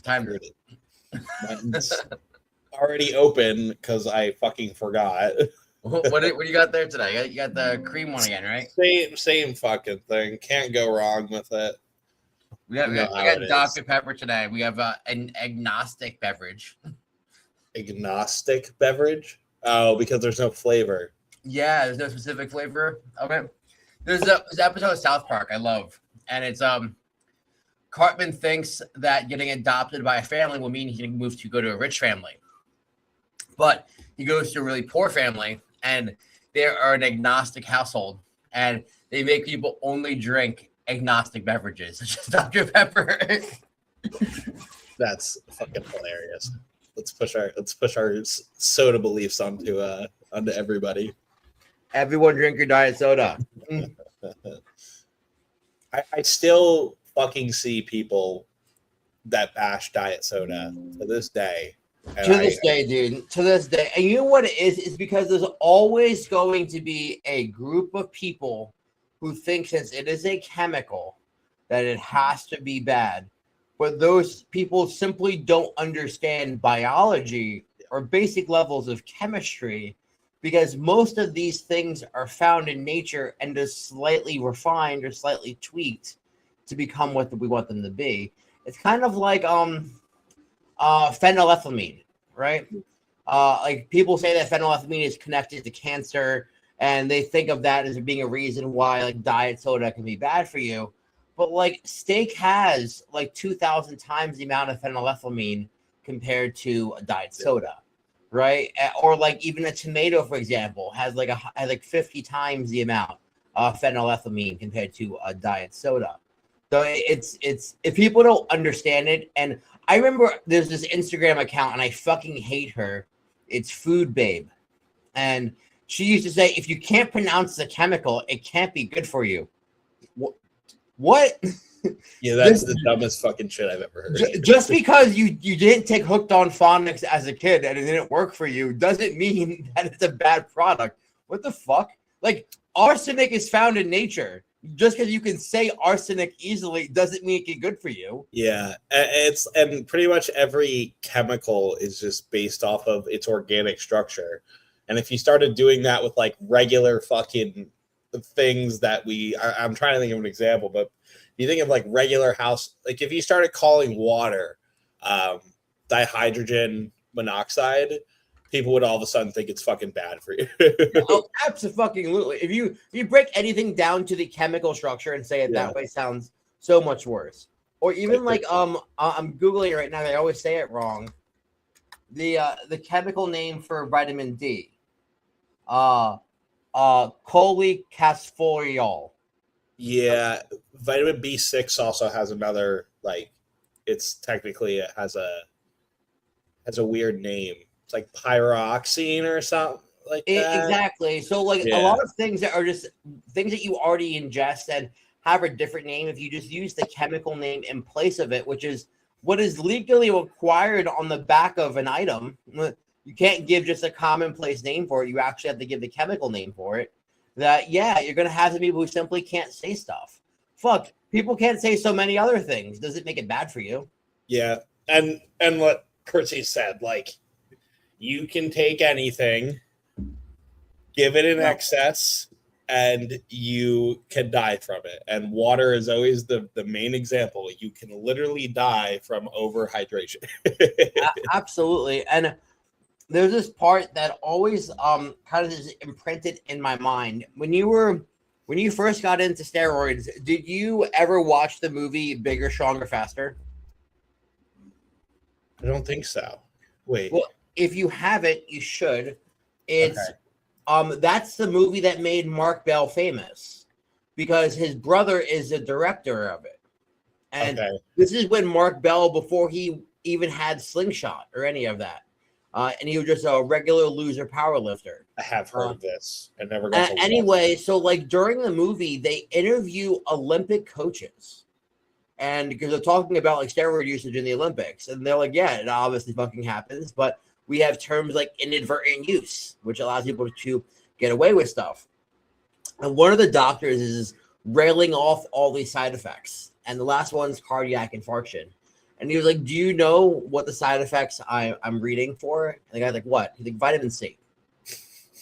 Time. Mine's already open because I fucking forgot. What do you got there today? You got the cream one again, right? Same fucking thing. Can't go wrong with it. We got Dr. Pepper today. We have an agnostic beverage. Agnostic beverage? Oh, because there's no flavor. Yeah, there's no specific flavor. Okay. There's an episode of South Park I love, and it's Cartman thinks that getting adopted by a family will mean he can move to go to a rich family. But he goes to a really poor family, and they are an agnostic household, and they make people only drink agnostic beverages, such as Dr. Pepper. That's fucking hilarious. Let's push our soda beliefs onto everybody. Everyone drink your diet soda. I still fucking see people that bash diet soda to this day. To this day, dude. To this day. And you know what it is? It's because there's always going to be a group of people who think since it is a chemical that it has to be bad. But those people simply don't understand biology or basic levels of chemistry, because most of these things are found in nature and just slightly refined or slightly tweaked to become what we want them to be. It's kind of like phenylethylamine, right? Like people say that phenylethylamine is connected to cancer, and they think of that as being a reason why like diet soda can be bad for you. But like steak has like 2,000 times the amount of phenylethylamine compared to a diet soda, right? Or like even a tomato, for example, has like 50 times the amount of phenylethylamine compared to a diet soda. So it's if people don't understand it, and I remember there's this Instagram account, and I fucking hate her. It's Food Babe, and she used to say, if you can't pronounce the chemical, it can't be good for you. What? Yeah, that's the dumbest fucking shit I've ever heard. Just because you didn't take Hooked on Phonics as a kid and it didn't work for you doesn't mean that it's a bad product. What the fuck? Like, arsenic is found in nature. Just because you can say arsenic easily doesn't mean it can be good for you. Yeah, and pretty much every chemical is just based off of its organic structure. And if you started doing that with like regular fucking things that I'm trying to think of an example, but you think of like regular house, like if you started calling water dihydrogen monoxide, people would all of a sudden think it's fucking bad for you. Oh, absolutely. If you break anything down to the chemical structure and say it that way, sounds so much worse. Or even like I'm Googling it right now. I always say it wrong. The chemical name for vitamin D, cholecalciferol. Yeah, vitamin B6 also has another, like, it's technically, it has a weird name. It's like pyroxene or something like that. Exactly. So like a lot of things that are just things that you already ingest and have a different name, if you just use the chemical name in place of it, which is what is legally required on the back of an item. You can't give just a commonplace name for it. You actually have to give the chemical name for it. That, you're going to have some people who simply can't say stuff. Fuck, people can't say so many other things. Does it make it bad for you? Yeah. And what Percy said, like, you can take anything, give it in excess, and you can die from it. And water is always the main example. You can literally die from overhydration. Absolutely. And there's this part that always kind of is imprinted in my mind. When you first got into steroids, did you ever watch the movie Bigger, Stronger, Faster? I don't think so. Wait. Well, if you haven't, you should. It's that's the movie that made Mark Bell famous because his brother is the director of it. And this is when Mark Bell, before he even had Slingshot or any of that. And he was just a regular loser powerlifter. I have heard of this. I never got to anyway, so like during the movie, they interview Olympic coaches. And because they're talking about like steroid usage in the Olympics. And they're like, yeah, it obviously fucking happens. But we have terms like inadvertent use, which allows people to get away with stuff. And one of the doctors is railing off all these side effects. And the last one's cardiac infarction. And he was like, do you know what the side effects I'm reading for? And the guy's like, what? He's like, vitamin C.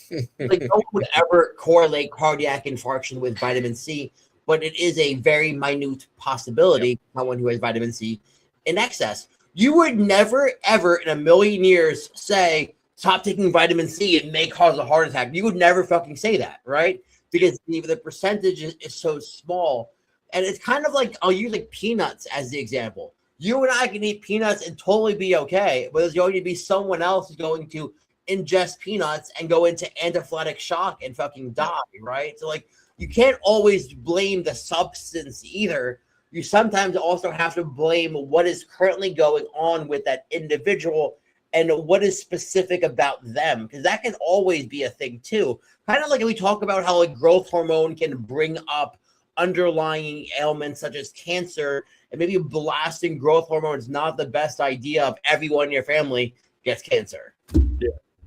Like, no one would ever correlate cardiac infarction with vitamin C, but it is a very minute possibility. Yep. Someone who has vitamin C in excess. You would never, ever in a million years say, stop taking vitamin C, it may cause a heart attack. You would never fucking say that, right? Because the percentage is so small. And it's kind of like, I'll use like peanuts as the example. You and I can eat peanuts and totally be okay, but there's going to be someone else who's going to ingest peanuts and go into anaphylactic shock and fucking die, right? So like, you can't always blame the substance either. You sometimes also have to blame what is currently going on with that individual and what is specific about them, because that can always be a thing too. Kind of like we talk about how like growth hormone can bring up underlying ailments such as cancer, and maybe blasting growth hormone is not the best idea if everyone in your family gets cancer.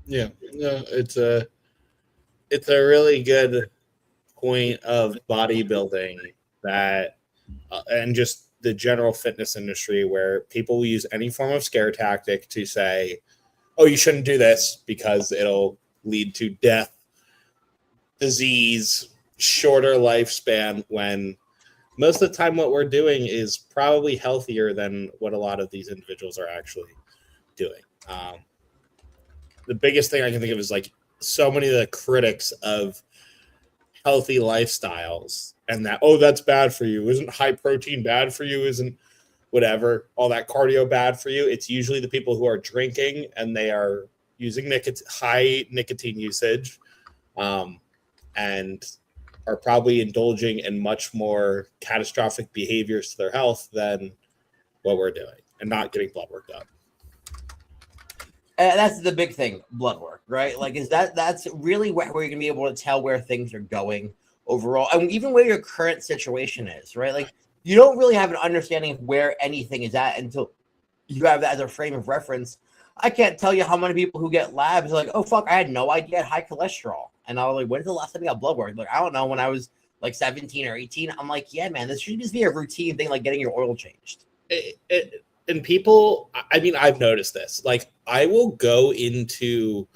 Yeah, no, it's a really good point of bodybuilding that, and just the general fitness industry, where people will use any form of scare tactic to say, "Oh, you shouldn't do this because it'll lead to death, disease, shorter lifespan." When most of the time, what we're doing is probably healthier than what a lot of these individuals are actually doing. The biggest thing I can think of is like so many of the critics of healthy lifestyles and that, oh, that's bad for you. Isn't high protein bad for you? Isn't whatever, all that cardio bad for you? It's usually the people who are drinking and they are using high nicotine usage and are probably indulging in much more catastrophic behaviors to their health than what we're doing, and not getting blood work done. And that's the big thing, blood work, right? Like, that's really where you're gonna be able to tell where things are going overall, and even where your current situation is, right? Like, you don't really have an understanding of where anything is at until you have that as a frame of reference. I can't tell you how many people who get labs are like, oh fuck, I had no idea I had high cholesterol, and I was like, when's the last time you got blood work? Like, I don't know, when I was like 17 or 18. I'm like, yeah, man, this should just be a routine thing, like getting your oil changed. And people, I mean, I've noticed this. Like, I will go into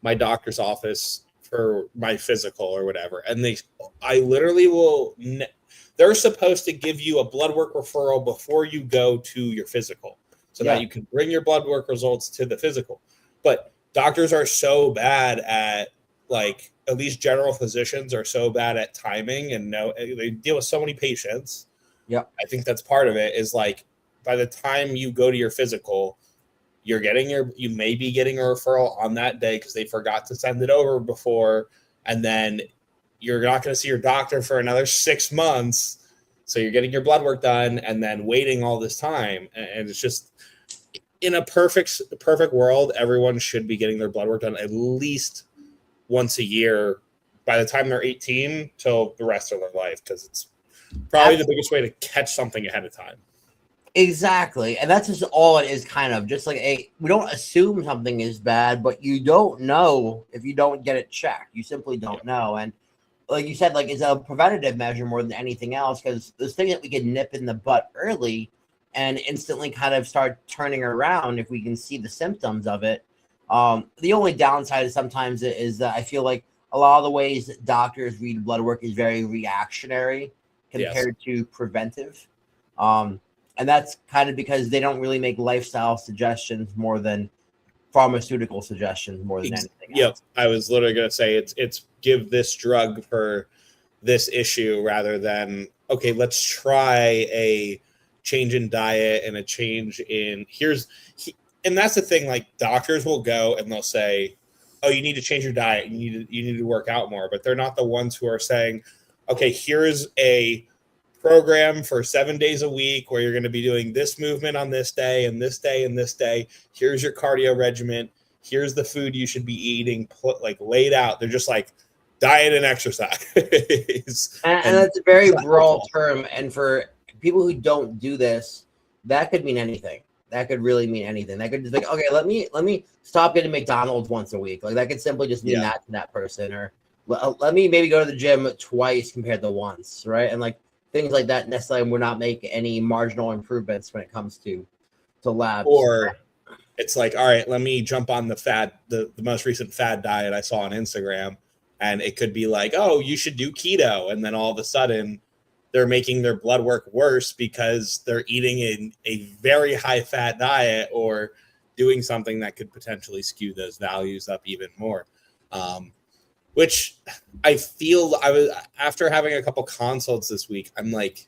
my doctor's office for my physical or whatever, and I literally will. They're supposed to give you a blood work referral before you go to your physical, so that you can bring your blood work results to the physical. But doctors are so bad at, like, at least general physicians are so bad at timing, and they deal with so many patients. Yeah, I think that's part of it. Is like, by the time you go to your physical, you may be getting a referral on that day because they forgot to send it over before, and then you're not going to see your doctor for another 6 months. So you're getting your blood work done and then waiting all this time. And it's just, in a perfect world, everyone should be getting their blood work done at least once a year by the time they're 18 till the rest of their life, because it's probably the biggest way to catch something ahead of time. Exactly. And that's just all it is, kind of just like we don't assume something is bad, but you don't know if you don't get it checked. You simply don't know. And like you said, like, it's a preventative measure more than anything else, because those things that we can nip in the butt early and instantly kind of start turning around if we can see the symptoms of it. The only downside is sometimes is that I feel like a lot of the ways that doctors read blood work is very reactionary compared to preventive. And that's kind of because they don't really make lifestyle suggestions more than pharmaceutical suggestions more than anything else. I was literally going to say it's give this drug for this issue rather than, okay, let's try a change in diet and a change in and that's the thing. Like, doctors will go and they'll say, oh, you need to change your diet. You need to work out more, but they're not the ones who are saying, okay, here's a program for 7 days a week where you're going to be doing this movement on this day and this day and this day. Here's your cardio regimen. Here's the food you should be eating, laid out. They're just like, diet and exercise. and that's a very broad term. And for people who don't do this, that could mean anything. That could really mean anything. That could just be like, okay, let me stop getting McDonald's once a week. Like, that could simply just mean that to that person. Or let me maybe go to the gym twice compared to once, right? And like, things like that necessarily would not make any marginal improvements when it comes to to labs. Or it's like, all right, let me jump on the most recent fad diet I saw on Instagram. And it could be like, oh, you should do keto. And then all of a sudden they're making their blood work worse because they're eating a very high fat diet or doing something that could potentially skew those values up even more. Which I feel after having a couple consults this week, I'm like,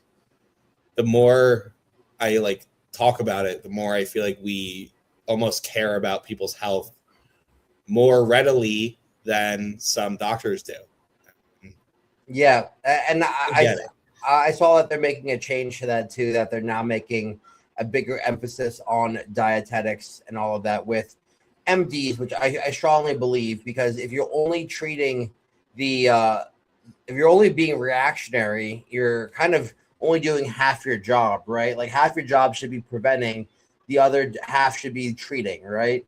the more I like talk about it, the more I feel like we almost care about people's health more readily than some doctors do. Yeah, and I saw that they're making a change to that too, that they're now making a bigger emphasis on dietetics and all of that with MDs, which I strongly believe, because if you're only treating if you're only being reactionary, you're kind of only doing half your job, right? Like half your job should be preventing, the other half should be treating, right?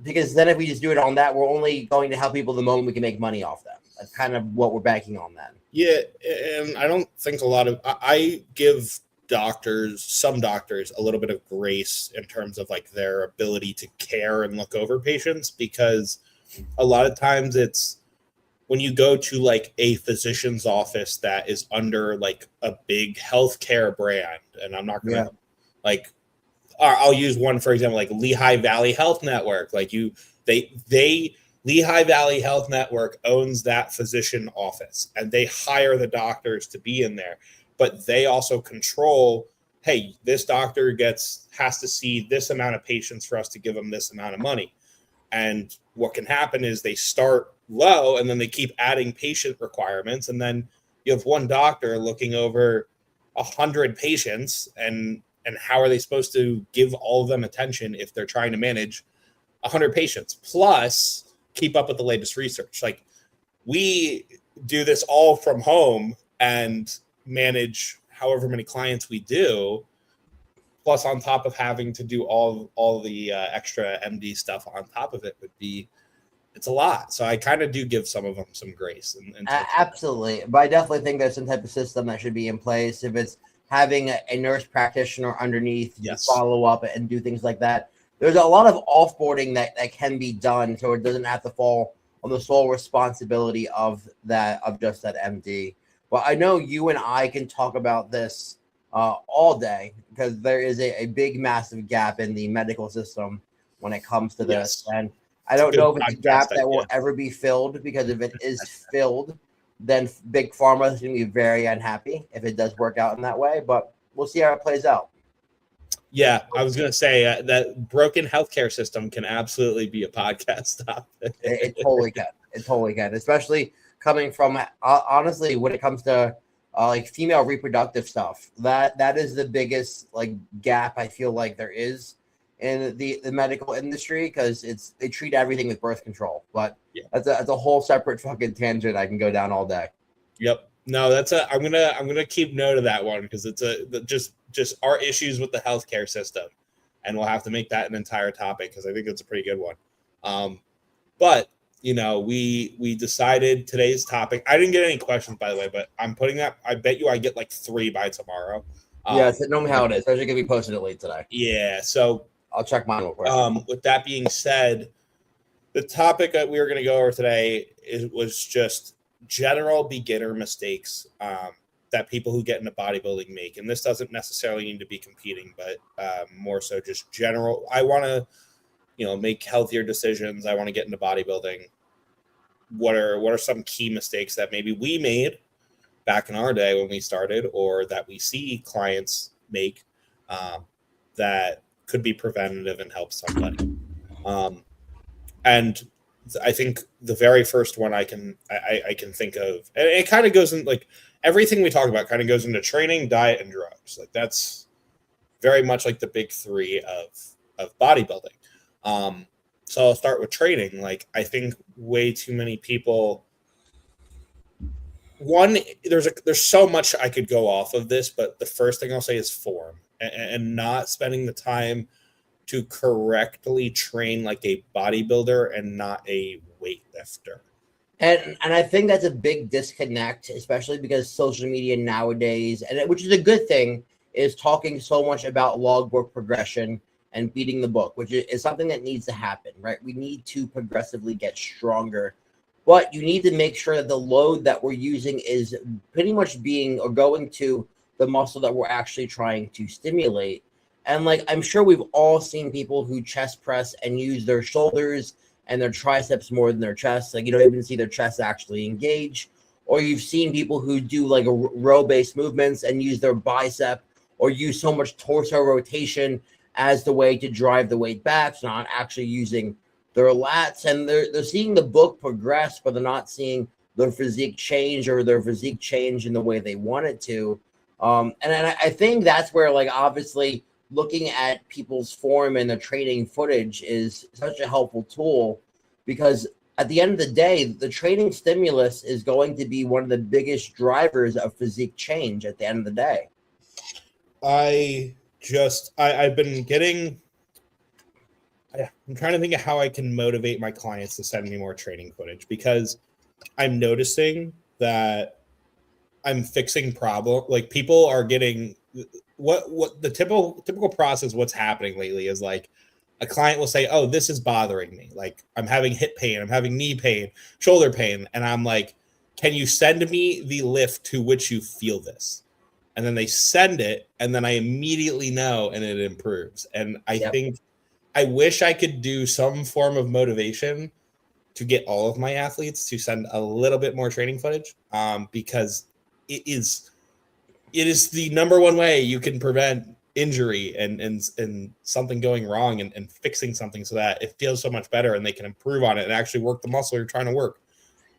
Because then if we just do it on that, we're only going to help people the moment we can make money off them. That's kind of what we're banking on then. Yeah, and I don't think I give some doctors a little bit of grace in terms of like their ability to care and look over patients, because a lot of times it's when you go to like a physician's office that is under like a big healthcare brand, and I'm not going to like, I'll use one, for example, like Lehigh Valley Health Network. Like Lehigh Valley Health Network owns that physician office and they hire the doctors to be in there, but they also control, hey, this doctor has to see this amount of patients for us to give them this amount of money. And what can happen is they start low and then they keep adding patient requirements. And then you have one doctor looking over 100 patients, and how are they supposed to give all of them attention if they're trying to manage 100 patients plus keep up with the latest research? Like, we do this all from home and manage however many clients we do, plus on top of having to do all the extra MD stuff on top of it it's a lot. So I kind of do give some of them some grace. And absolutely. But I definitely think there's some type of system that should be in place. If it's having a nurse practitioner underneath to follow up and do things like that, there's a lot of offboarding that can be done, so it doesn't have to fall on the sole responsibility of just that MD. But I know you and I can talk about this all day, because there is a big, massive gap in the medical system when it comes to this. And I don't know if it's a gap that will ever be filled, because if it is filled, then Big Pharma is going to be very unhappy if it does work out in that way. But we'll see how it plays out. Yeah, I was going to say that broken healthcare system can absolutely be a podcast topic. It totally can. It totally can, especially coming from, honestly, when it comes to like female reproductive stuff. That is the biggest like gap I feel like there is in the medical industry, because they treat everything with birth control. But that's a whole separate fucking tangent I can go down all day. Yep. No, I'm gonna keep note of that one, because it's just our issues with the healthcare system, and we'll have to make that an entire topic, because I think it's a pretty good one. But we decided today's topic. I didn't get any questions, by the way, but I'm putting that. I bet you I get like 3 by tomorrow. Know how it is. Those are gonna be posted late today. Yeah, so I'll check mine real quick. With that being said, the topic that we were going to go over today was just general beginner mistakes that people who get into bodybuilding make. And this doesn't necessarily need to be competing, but more so just general. I want to, make healthier decisions. I want to get into bodybuilding. What are some key mistakes that maybe we made back in our day when we started, or that we see clients make that could be preventative and help somebody? And I think the very first one I can think of, and it kind of goes in, like, everything we talk about kind of goes into training, diet, and drugs. Like, that's very much like the big 3 of bodybuilding. So I'll start with training. Like, I think way too many people, there's so much I could go off of this, but the first thing I'll say is form, and not spending the time to correctly train like a bodybuilder and not a weightlifter. And I think that's a big disconnect, especially because social media nowadays, which is a good thing, is talking so much about logbook progression and beating the book, which is something that needs to happen, right? We need to progressively get stronger, but you need to make sure that the load that we're using is pretty much being or going to the muscle that we're actually trying to stimulate. And like, I'm sure we've all seen people who chest press and use their shoulders and their triceps more than their chest. Like, you don't even see their chest actually engage. Or you've seen people who do like a row-based movements and use their bicep or use so much torso rotation as the way to drive the weight back, so not actually using their lats. And they're seeing the book progress, but they're not seeing their physique change or their physique change in the way they want it to. And I think that's where, like, obviously looking at people's form and the training footage is such a helpful tool, because at the end of the day, the training stimulus is going to be one of the biggest drivers of physique change at the end of the day. I've been getting, I'm trying to think of how I can motivate my clients to send me more training footage, because I'm noticing that I'm fixing like people are getting what the typical process. What's happening lately is like a client will say, "Oh, this is bothering me. Like I'm having hip pain, I'm having knee pain, shoulder pain." And I'm like, "Can you send me the lift to which you feel this?" And then they send it, and then I immediately know, and it improves. And I think I wish I could do some form of motivation to get all of my athletes to send a little bit more training footage, because it is the number one way you can prevent injury and something going wrong, and fixing something so that it feels so much better and they can improve on it and actually work the muscle you're trying to work.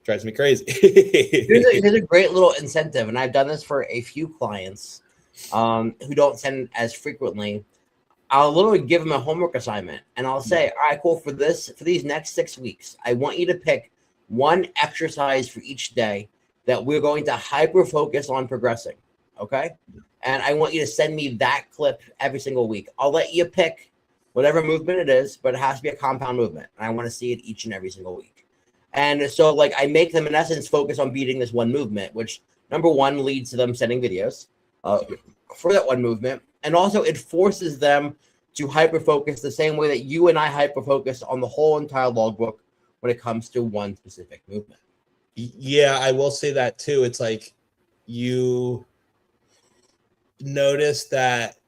Drives me crazy. Here's a great little incentive, and I've done this for a few clients who don't send as frequently. I'll literally give them a homework assignment, and I'll say, "All right, cool. For these next 6 weeks, I want you to pick one exercise for each day that we're going to hyper focus on progressing, okay? And I want you to send me that clip every single week. I'll let you pick whatever movement it is, but it has to be a compound movement, and I want to see it each and every single week." And so, like, I make them, in essence, focus on beating this one movement, which, number one, leads to them sending videos for that one movement. And also, it forces them to hyper-focus the same way that you and I hyper-focus on the whole entire logbook when it comes to one specific movement. Yeah, I will say that, too. It's like you notice that,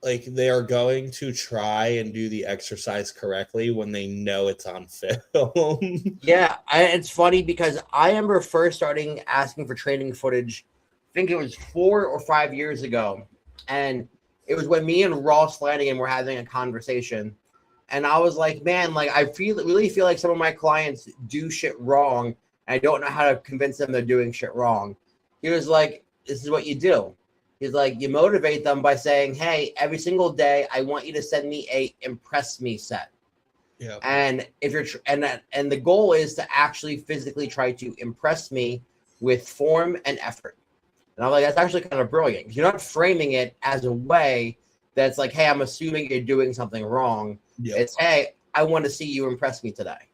like, they are going to try and do the exercise correctly when they know it's on film. Yeah, it's funny because I remember first starting asking for training footage, I think it was 4 or 5 years ago. And it was when me and Ross Flanagan were having a conversation. And I was like, man, like, I really feel like some of my clients do shit wrong, and I don't know how to convince them they're doing shit wrong. He was like, this is what you do. He's like, you motivate them by saying, "Hey, every single day, I want you to send me a impress me set." Yeah. And if you're and the goal is to actually physically try to impress me with form and effort. And I'm like, that's actually kind of brilliant. You're not framing it as a way that's like, "Hey, I'm assuming you're doing something wrong." Yep. It's, "Hey, I want to see you impress me today."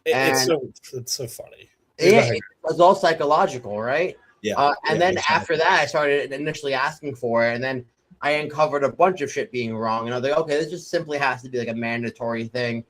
It's so funny. Yeah, it's all psychological, right? Yeah. And then after that, I started initially asking for it, and then I uncovered a bunch of shit being wrong. And I was like, okay, this just simply has to be like a mandatory thing,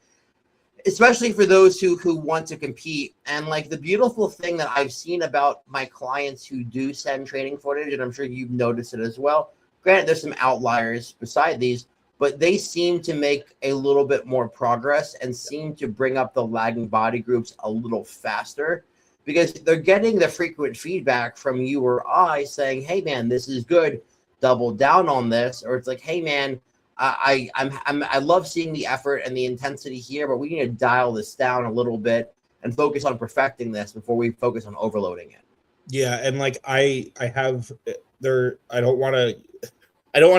especially for those who want to compete. And like, the beautiful thing that I've seen about my clients who do send training footage, and I'm sure you've noticed it as well. Granted, there's some outliers beside these, but they seem to make a little bit more progress and seem to bring up the lagging body groups a little faster, because they're getting the frequent feedback from you or I saying, "Hey man, this is good. Double down on this." Or it's like, "Hey man, I love seeing the effort and the intensity here, but we need to dial this down a little bit and focus on perfecting this before we focus on overloading it." Yeah, and like I don't want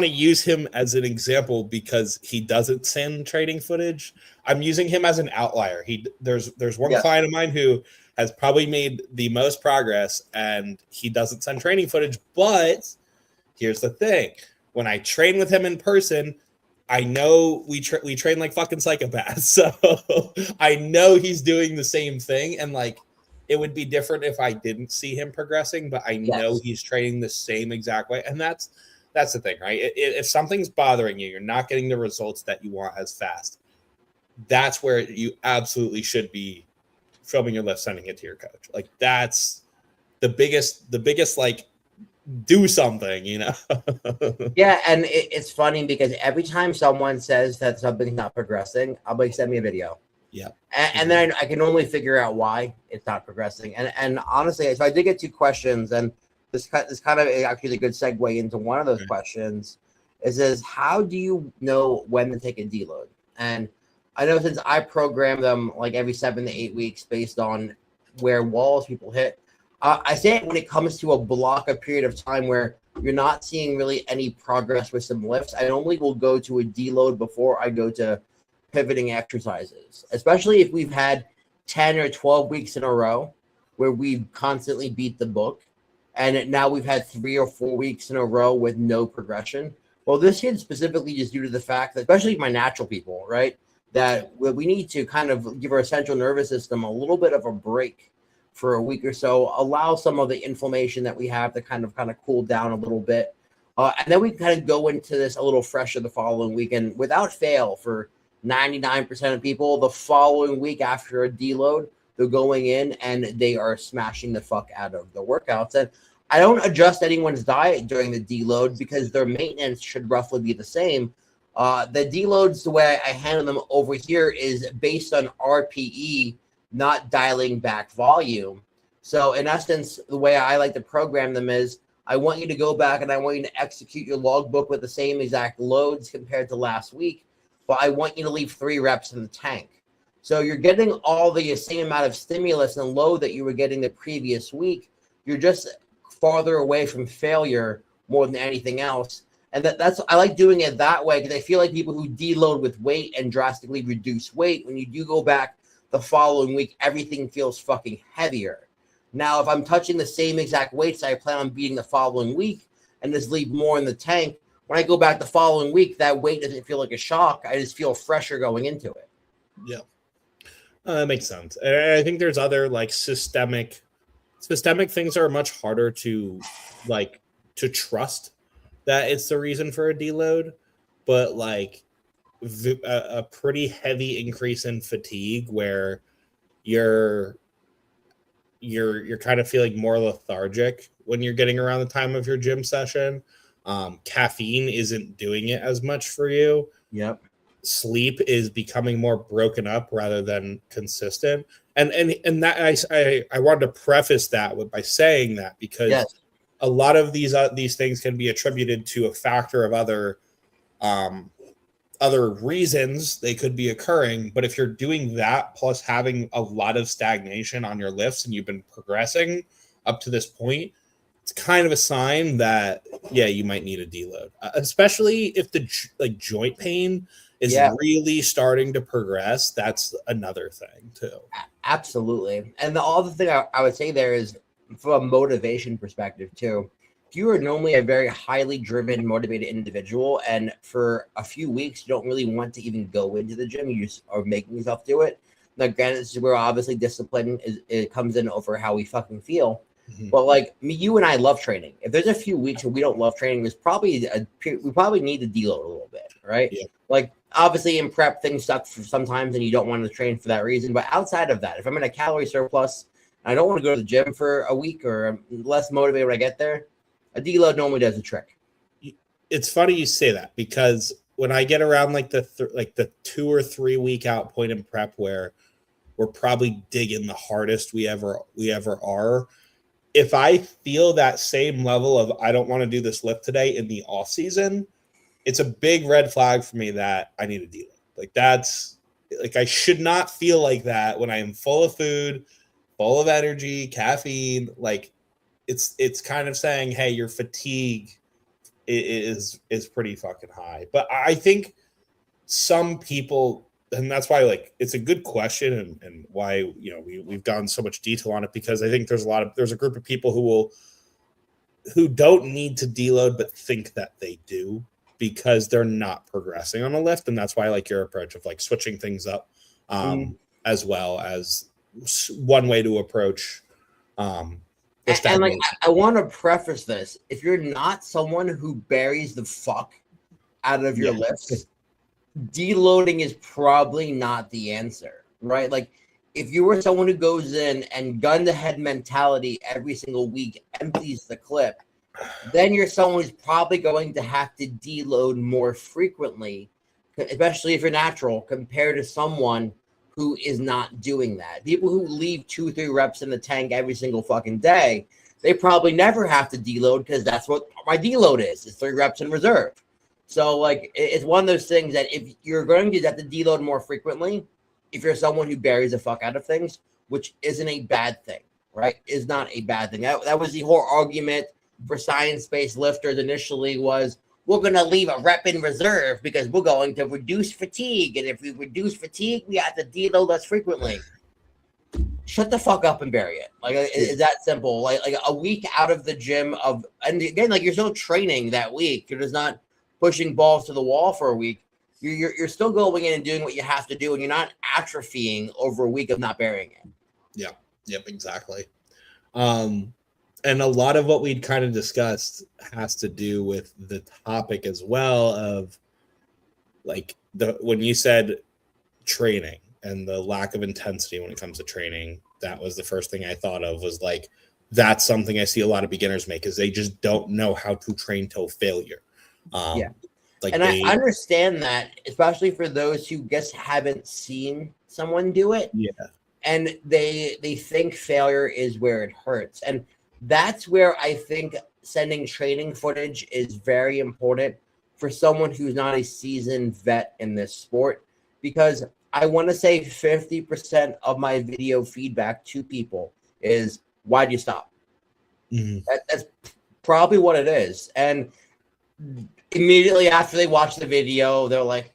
to use him as an example because he doesn't send training footage. I'm using him as an outlier. There's one client of mine who has probably made the most progress, and he doesn't send training footage. But here's the thing: when I train with him in person, I know we train like fucking psychopaths. So I know he's doing the same thing, and like, it would be different if I didn't see him progressing, but I know he's training the same exact way, and that's That's the thing, right? If something's bothering you, you're not getting the results that you want as fast. That's where you absolutely should be filming your lift, sending it to your coach. Like that's the biggest like do something, you know? Yeah, and it's funny because every time someone says that something's not progressing, I'll be like, send me a video. Yeah. And then I can only figure out why it's not progressing. And honestly, so I did get 2 questions, and this kind of actually a good segue into one of those questions. Is how do you know when to take a deload? And I know since I program them like every 7 to 8 weeks based on where walls people hit, I say it when it comes to a period of time where you're not seeing really any progress with some lifts. I normally will go to a deload before I go to pivoting exercises, especially if we've had 10 or 12 weeks in a row where we've constantly beat the book. And now we've had 3 or 4 weeks in a row with no progression. Well, this hit specifically just due to the fact that, especially my natural people, right, that we need to kind of give our central nervous system a little bit of a break for a week or so, allow some of the inflammation that we have to kind of cool down a little bit. And then we kind of go into this a little fresher the following week. And without fail, for 99% of people, the following week after a deload, they're going in and they are smashing the fuck out of the workouts. And I don't adjust anyone's diet during the deload because their maintenance should roughly be the same. The deloads, the way I handle them over here is based on RPE, not dialing back volume. So in essence, the way I like to program them is I want you to go back and I want you to execute your logbook with the same exact loads compared to last week, but I want you to leave 3 reps in the tank. So you're getting all the same amount of stimulus and load that you were getting the previous week. You're just farther away from failure more than anything else. And that's I like doing it that way because I feel like people who deload with weight and drastically reduce weight, when you do go back the following week, everything feels fucking heavier. Now, if I'm touching the same exact weights I plan on beating the following week and just leave more in the tank, when I go back the following week, that weight doesn't feel like a shock. I just feel fresher going into it. Yeah. That makes sense. And I think there's other like systemic things are much harder to trust that it's the reason for a deload, but like a pretty heavy increase in fatigue where you're kind of feeling more lethargic when you're getting around the time of your gym session. Caffeine isn't doing it as much for you. Yep. Sleep is becoming more broken up rather than consistent. And that I wanted to preface that by saying that because a lot of these things can be attributed to a factor of other reasons they could be occurring. But if you're doing that plus having a lot of stagnation on your lifts and you've been progressing up to this point, it's kind of a sign that, yeah, you might need a deload, especially if the joint pain is really starting to progress. That's another thing too. Absolutely. And the other thing I would say there is from a motivation perspective too. If you are normally a very highly driven, motivated individual, and for a few weeks, you don't really want to even go into the gym, you just are making yourself do it. Now, granted, this is where obviously discipline it comes in over how we fucking feel. Mm-hmm. But like you and I love training. If there's a few weeks where we don't love training, we probably need to deload a little bit, right? Yeah. Like obviously in prep things suck for sometimes, and you don't want to train for that reason. But outside of that, if I'm in a calorie surplus, and I don't want to go to the gym for a week, or I'm less motivated when I get there, a deload normally does the trick. It's funny you say that because when I get around like the 2 or 3 week out point in prep where we're probably digging the hardest we ever are. If I feel that same level of I don't want to do this lift today in the off season, it's a big red flag for me that I need a deload. Like that's like I should not feel like that when I am full of food, full of energy, caffeine. Like it's kind of saying, hey, your fatigue is pretty fucking high. But I think some people, and that's why like it's a good question and why we've done so much detail on it, because I think there's a group of people who don't need to deload but think that they do because they're not progressing on a lift. And that's why I like your approach of like switching things up as well as one way to approach And like, I want to preface this: if you're not someone who buries the fuck out of your lifts, deloading is probably not the answer, right? Like, if you were someone who goes in and gun to head mentality every single week, empties the clip, then you're someone who's probably going to have to deload more frequently, especially if you're natural, compared to someone who is not doing that. People who leave 2-3 reps in the tank every single fucking day, they probably never have to deload because that's what my deload is. It's 3 reps in reserve. So, like, it's one of those things that if you're going to have to deload more frequently, if you're someone who buries the fuck out of things, which isn't a bad thing, right? Is not a bad thing. That was the whole argument for science-based lifters initially was, we're going to leave a rep in reserve because we're going to reduce fatigue. And if we reduce fatigue, we have to deload less frequently. Shut the fuck up and bury it. Like, it's that simple. Like a week out of the gym and again, like, you're still training that week. You're just not pushing balls to the wall for a week. You're still going in and doing what you have to do, and you're not atrophying over a week of not burying it. Yeah. Yep. Exactly. And a lot of what we'd kind of discussed has to do with the topic as well of, like, when you said training and the lack of intensity when it comes to training, that was the first thing I thought of, was like, that's something I see a lot of beginners make, is they just don't know how to train till failure. Like, and I understand that, especially for those who just haven't seen someone do it. Yeah. And they think failure is where it hurts. And that's where I think sending training footage is very important for someone who's not a seasoned vet in this sport, because I want to say 50% of my video feedback to people is, why'd you stop? Mm-hmm. That's probably what it is. And immediately after they watch the video, they're like,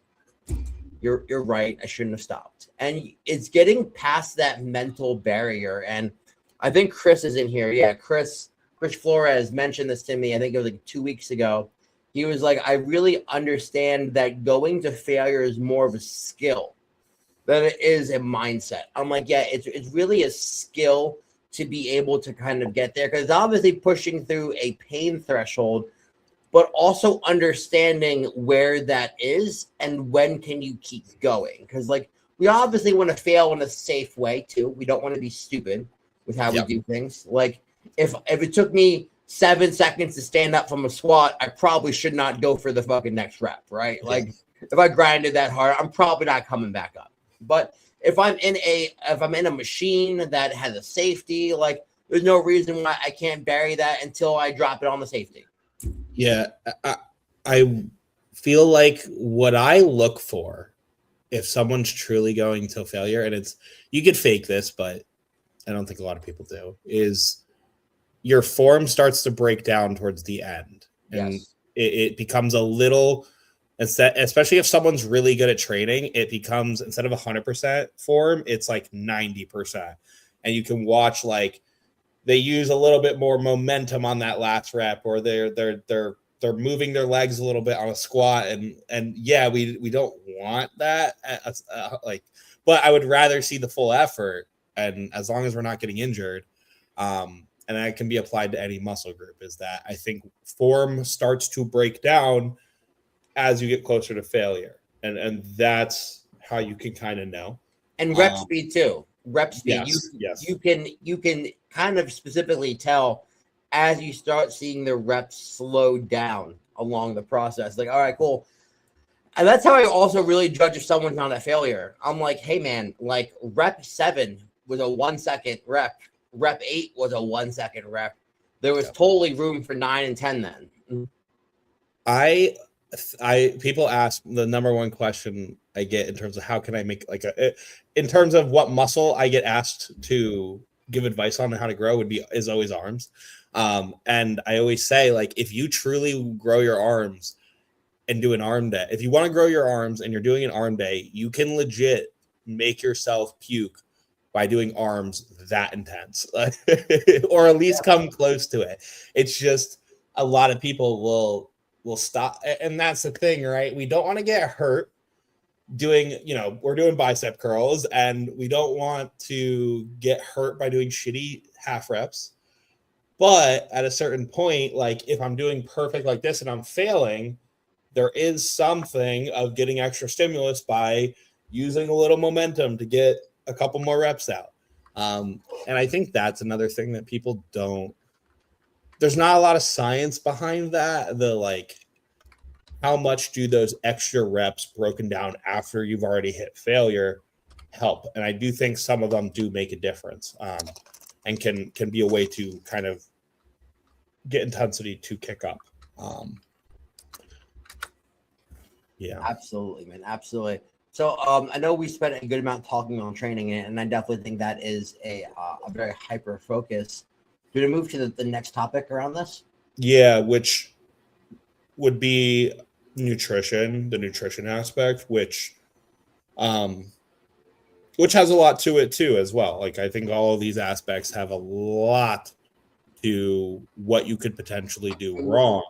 you're right, I shouldn't have stopped. And it's getting past that mental barrier. And I think Chris is in here. Yeah, Chris Flores mentioned this to me, I think it was like 2 weeks ago. He was like, I really understand that going to failure is more of a skill than it is a mindset. I'm like, yeah, it's really a skill to be able to kind of get there, because it's obviously pushing through a pain threshold, but also understanding where that is and when can you keep going. Because, like, we obviously want to fail in a safe way too. We don't want to be stupid with how we do things. Like, if it took me 7 seconds to stand up from a squat, I probably should not go for the fucking next rep, right? Like, if I grinded that hard, I'm probably not coming back up. But if I'm in a machine that has a safety, like, there's no reason why I can't bury that until I drop it on the safety. Yeah, I feel like what I look for, if someone's truly going to failure, and you could fake this, but I don't think a lot of people do, is your form starts to break down towards the end. And it becomes a little, especially if someone's really good at training, it becomes, instead of 100% form, it's like 90%. And you can watch, like, they use a little bit more momentum on that last rep, or they're moving their legs a little bit on a squat, and yeah, we don't want that, but I would rather see the full effort, and as long as we're not getting injured, and that can be applied to any muscle group, is that I think form starts to break down as you get closer to failure, and that's how you can kind of know. And rep speed too. Rep speed. Yes. You can kind of specifically tell as you start seeing the reps slow down along the process. Like, all right, cool. And that's how I also really judge if someone's not a failure. I'm like, hey man, like, rep 7 was a 1 second rep. Rep 8 was a 1 second rep. There was totally room for 9 and 10 then. People ask, the number one question I get in terms of how can I make, like, in terms of what muscle I get asked to give advice on how to grow is always arms. And I always say, like, if you truly grow your arms and do an arm day, if you want to grow your arms and you're doing an arm day, you can legit make yourself puke by doing arms that intense, or at least come close to it. It's just, a lot of people will stop. And that's the thing, right? We don't want to get hurt doing, we're doing bicep curls, and we don't want to get hurt by doing shitty half reps. But at a certain point, like if I'm doing perfect like this and I'm failing, there is something of getting extra stimulus by using a little momentum to get a couple more reps out. And I think that's another thing that people don't, there's not a lot of science behind that. The like, how much do those extra reps broken down after you've already hit failure help? And I do think some of them do make a difference, and can be a way to kind of get intensity to kick up. Yeah, absolutely, man, absolutely. So I know we spent a good amount talking on training, and I definitely think that is a very hyper focus. Do we move to the next topic around this? yeah, which would be nutrition, the nutrition aspect, which has a lot to it too as well. Like I think all of these aspects have a lot to what you could potentially do wrong.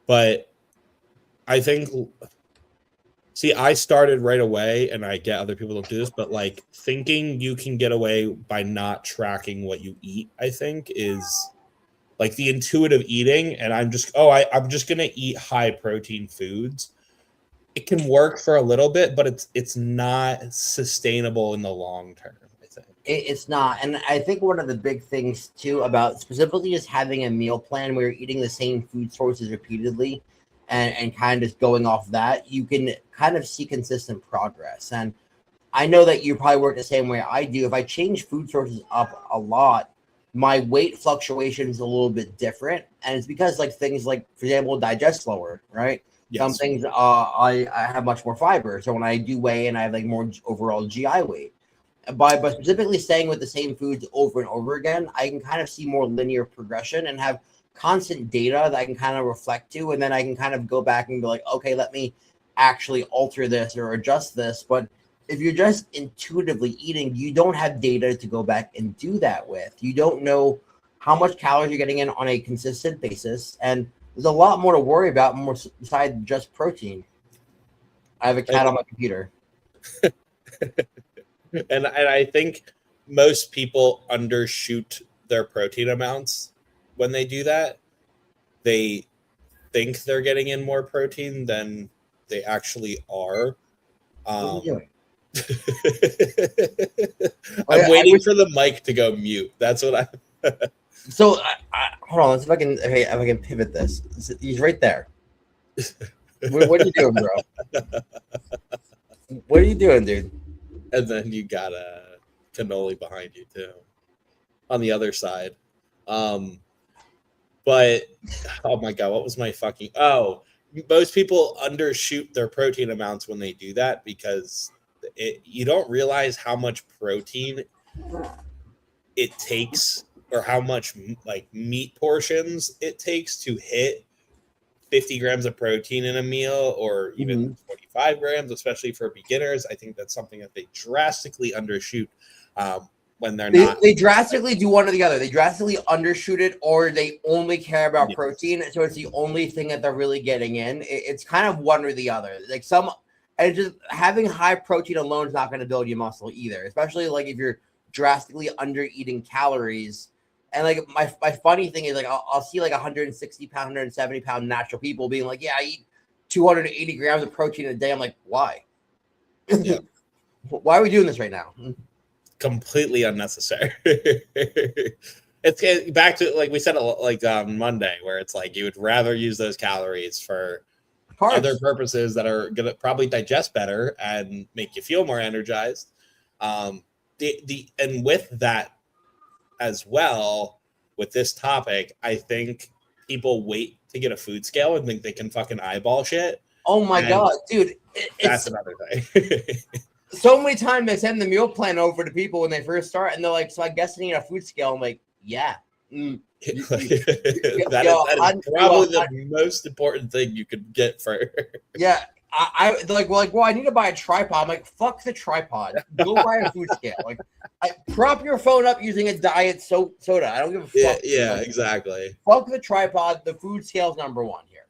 But I think, see, I started right away, and I get other people don't do this, but like thinking you can get away by not tracking what you eat, I think is like the intuitive eating. And I'm just, I'm just going to eat high protein foods. It can work for a little bit, but it's not sustainable in the long term, I think. It's not. And I think one of the big things too about specifically just having a meal plan where you're eating the same food sources repeatedly and kind of just going off that, you can kind of see consistent progress. And I know that you probably work the same way I do. If I change food sources up a lot, my weight fluctuation is a little bit different. And it's because like things like, for example, digest slower, right? Yes. Some things I have much more fiber. So when I do weigh in, I have like more overall GI weight. By specifically staying with the same foods over and over again, I can kind of see more linear progression and have constant data that I can kind of reflect to. And then I can kind of go back and be like, okay, let me actually alter this or adjust this. But if you're just intuitively eating, you don't have data to go back and do that with. You don't know how much calories you're getting in on a consistent basis. And there's a lot more to worry about more besides just protein. I have a cat on my computer. And I think most people undershoot their protein amounts when they do that. They think they're getting in more protein than they actually are. What are you doing? I'm waiting for the mic to go mute. That's what I. So hold on. Let's see if I can pivot this. He's right there. What are you doing, bro? What are you doing, dude? And then you got a cannoli behind you too, on the other side. But oh my god, what was my fucking? Oh, most people undershoot their protein amounts when they do that because you don't realize how much protein it takes, or how much like meat portions it takes to hit 50 grams of protein in a meal, or even 25 grams, especially for beginners. I think that's something that they drastically undershoot when they drastically do one or the other. They drastically undershoot it, or they only care about protein. So it's the only thing that they're really getting in. It's kind of one or the other. Like and just having high protein alone is not going to build you muscle either, especially like if you're drastically under eating calories. And like my funny thing is like I'll see like 160 pound, 170 pound natural people being like, yeah, I eat 280 grams of protein a day. I'm like, why? Yeah. Why are we doing this right now? Completely unnecessary. It's back to like we said like on Monday, where it's like you would rather use those calories for other purposes that are gonna probably digest better and make you feel more energized. And with that as well, with this topic, I think people wait to get a food scale and think they can fucking eyeball shit. Oh my god, dude! That's another thing. So many times I send the meal plan over to people when they first start, and they're like, "So I guess I need a food scale." I'm like, "Yeah." That is probably the most important thing you could get for. Yeah, they're like, well, I need to buy a tripod. I'm like, fuck the tripod. Go buy a food scale. Like, prop your phone up using a diet soda. I don't give a fuck. Yeah, exactly. Fuck the tripod. The food scale's number one here.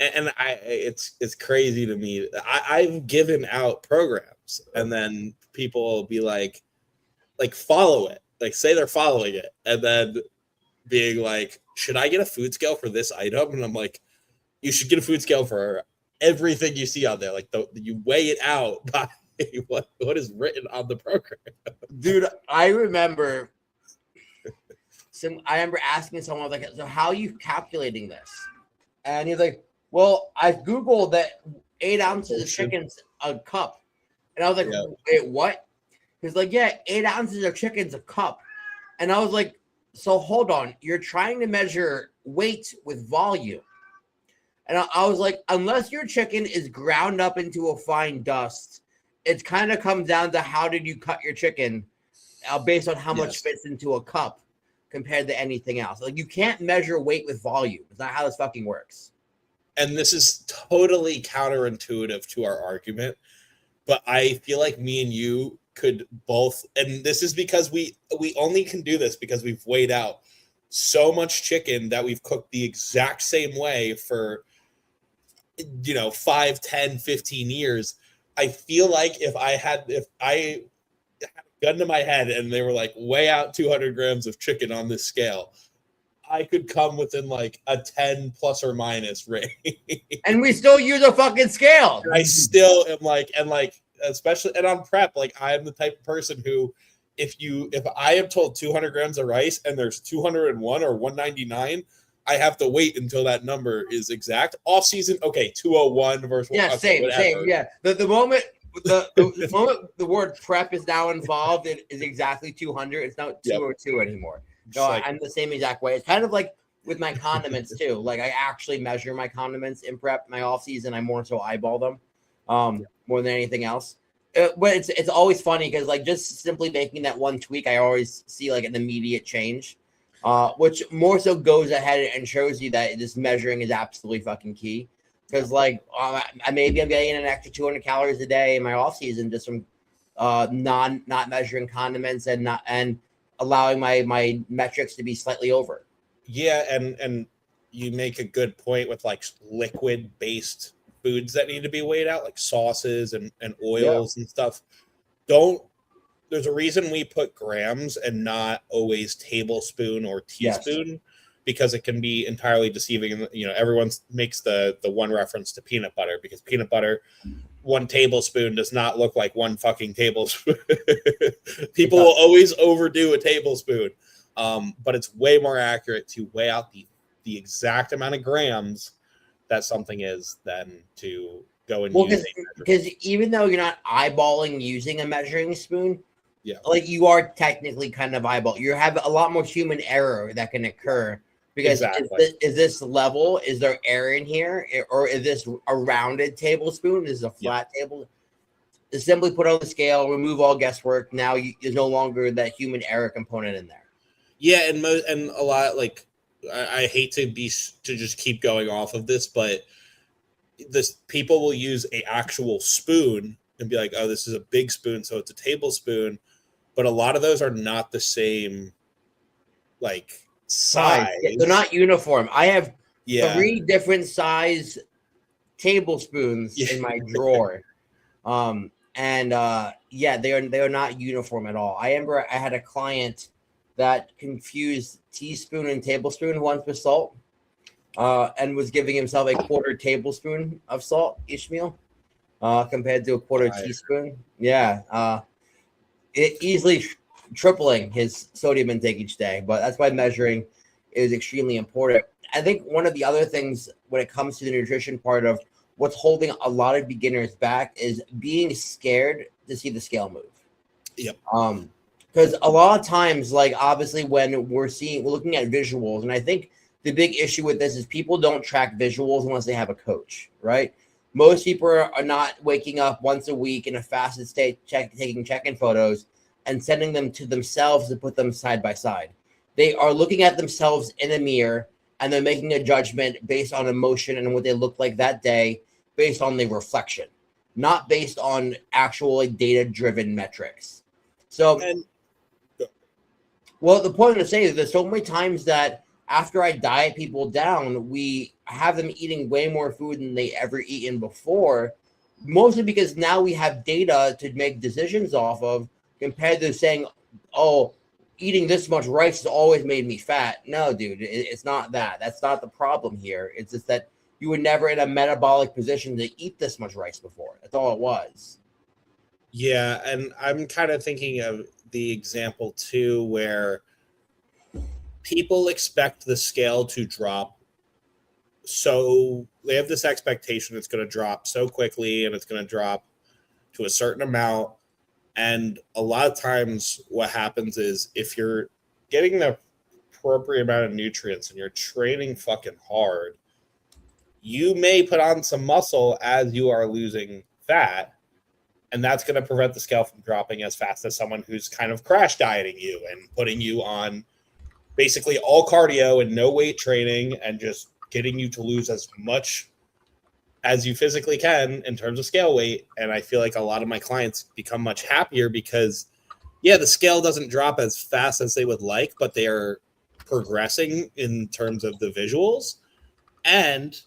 And it's crazy to me. I've given out programs, and then people will be like follow it, like say they're following it, and then being like, should I get a food scale for this item? And I'm like, you should get a food scale for everything you see out there. Like you weigh it out by what is written on the program. Dude, I remember asking someone like, so how are you calculating this? And he's like, well, I Googled that 8 ounces of chicken's a cup. And I was like, wait, what? He's like, yeah, 8 ounces of chicken's a cup. And I was like, so hold on, you're trying to measure weight with volume. And I was like, unless your chicken is ground up into a fine dust, it kind of comes down to how did you cut your chicken based on how much fits into a cup compared to anything else. Like, you can't measure weight with volume. It's not how this fucking works. And this is totally counterintuitive to our argument, but I feel like me and you could both, and this is because we only can do this because we've weighed out so much chicken that we've cooked the exact same way for 5, 10, 15 years. I feel like if I had a gun to my head and they were like, weigh out 200 grams of chicken on this scale, I could come within like a 10 plus or minus range. And we still use a fucking scale. I still am like, especially, and on prep, like I am the type of person who, if I am told 200 grams of rice and there's 201 or 199, I have to wait until that number is exact. Off season, okay, 201 versus same. Yeah, the moment the moment the word prep is now involved, it is exactly 200. It's not 202 anymore. No, I'm the same exact way. It's kind of like with my condiments too. Like, I actually measure my condiments in prep. My off season, I more so eyeball them more than anything else. But it's always funny because, like, just simply making that one tweak, I always see like an immediate change, which more so goes ahead and shows you that this measuring is absolutely fucking key. Because like maybe I'm getting an extra 200 calories a day in my off season just from not measuring condiments and allowing my metrics to be slightly over. Yeah, and you make a good point with like liquid based foods that need to be weighed out, like sauces and oils and stuff. There's a reason we put grams and not always tablespoon or teaspoon, because it can be entirely deceiving. And everyone makes the one reference to peanut butter, because peanut butter, 1 tablespoon does not look like 1 fucking tablespoon. People will always overdo a tablespoon, but it's way more accurate to weigh out the exact amount of grams that something is than to go and use because even though you're not eyeballing using a measuring spoon, like, you are technically kind of eyeball. You have a lot more human error that can occur. Because is this level? Is there air in here? Or is this a rounded tablespoon? Is this a flat table? Just simply put on the scale, remove all guesswork. Now there's no longer that human error component in there. Yeah, and a lot, like, I hate to just keep going off of this, but people will use a actual spoon and be like, oh, this is a big spoon, so it's a tablespoon. But a lot of those are not the same, like, size. They're not uniform. I have 3 different size tablespoons in my drawer. They are not uniform at all. I remember I had a client that confused teaspoon and tablespoon once with salt, and was giving himself a 1/4 tablespoon of salt each meal, compared to a 1/4 teaspoon. It easily tripling his sodium intake each day. But that's why measuring is extremely important. I think one of the other things when it comes to the nutrition part of what's holding a lot of beginners back is being scared to see the scale move. Because a lot of times, like, obviously when we're looking at visuals, and I think the big issue with this is people don't track visuals unless they have a coach, right? Most people are not waking up once a week in a fasted state, taking check-in photos and sending them to themselves to put them side by side. They are looking at themselves in a mirror and they're making a judgment based on emotion and what they look like that day, based on the reflection, not based on actual data-driven metrics. So, the point to say is there's so many times that after I diet people down, we have them eating way more food than they ever eaten before, mostly because now we have data to make decisions off of, compared to saying, oh, eating this much rice has always made me fat. No, dude, it's not that. That's not the problem here. It's just that you were never in a metabolic position to eat this much rice before. That's all it was. Yeah, and I'm kind of thinking of the example too where people expect the scale to drop, so they have this expectation it's going to drop so quickly and it's going to drop to a certain amount. And a lot of times what happens is if you're getting the appropriate amount of nutrients and you're training fucking hard, you may put on some muscle as you are losing fat, and that's going to prevent the scale from dropping as fast as someone who's kind of crash dieting you and putting you on basically all cardio and no weight training and just getting you to lose as much as you physically can in terms of scale weight. And I feel like a lot of my clients become much happier because, yeah, the scale doesn't drop as fast as they would like, but they are progressing in terms of the visuals, and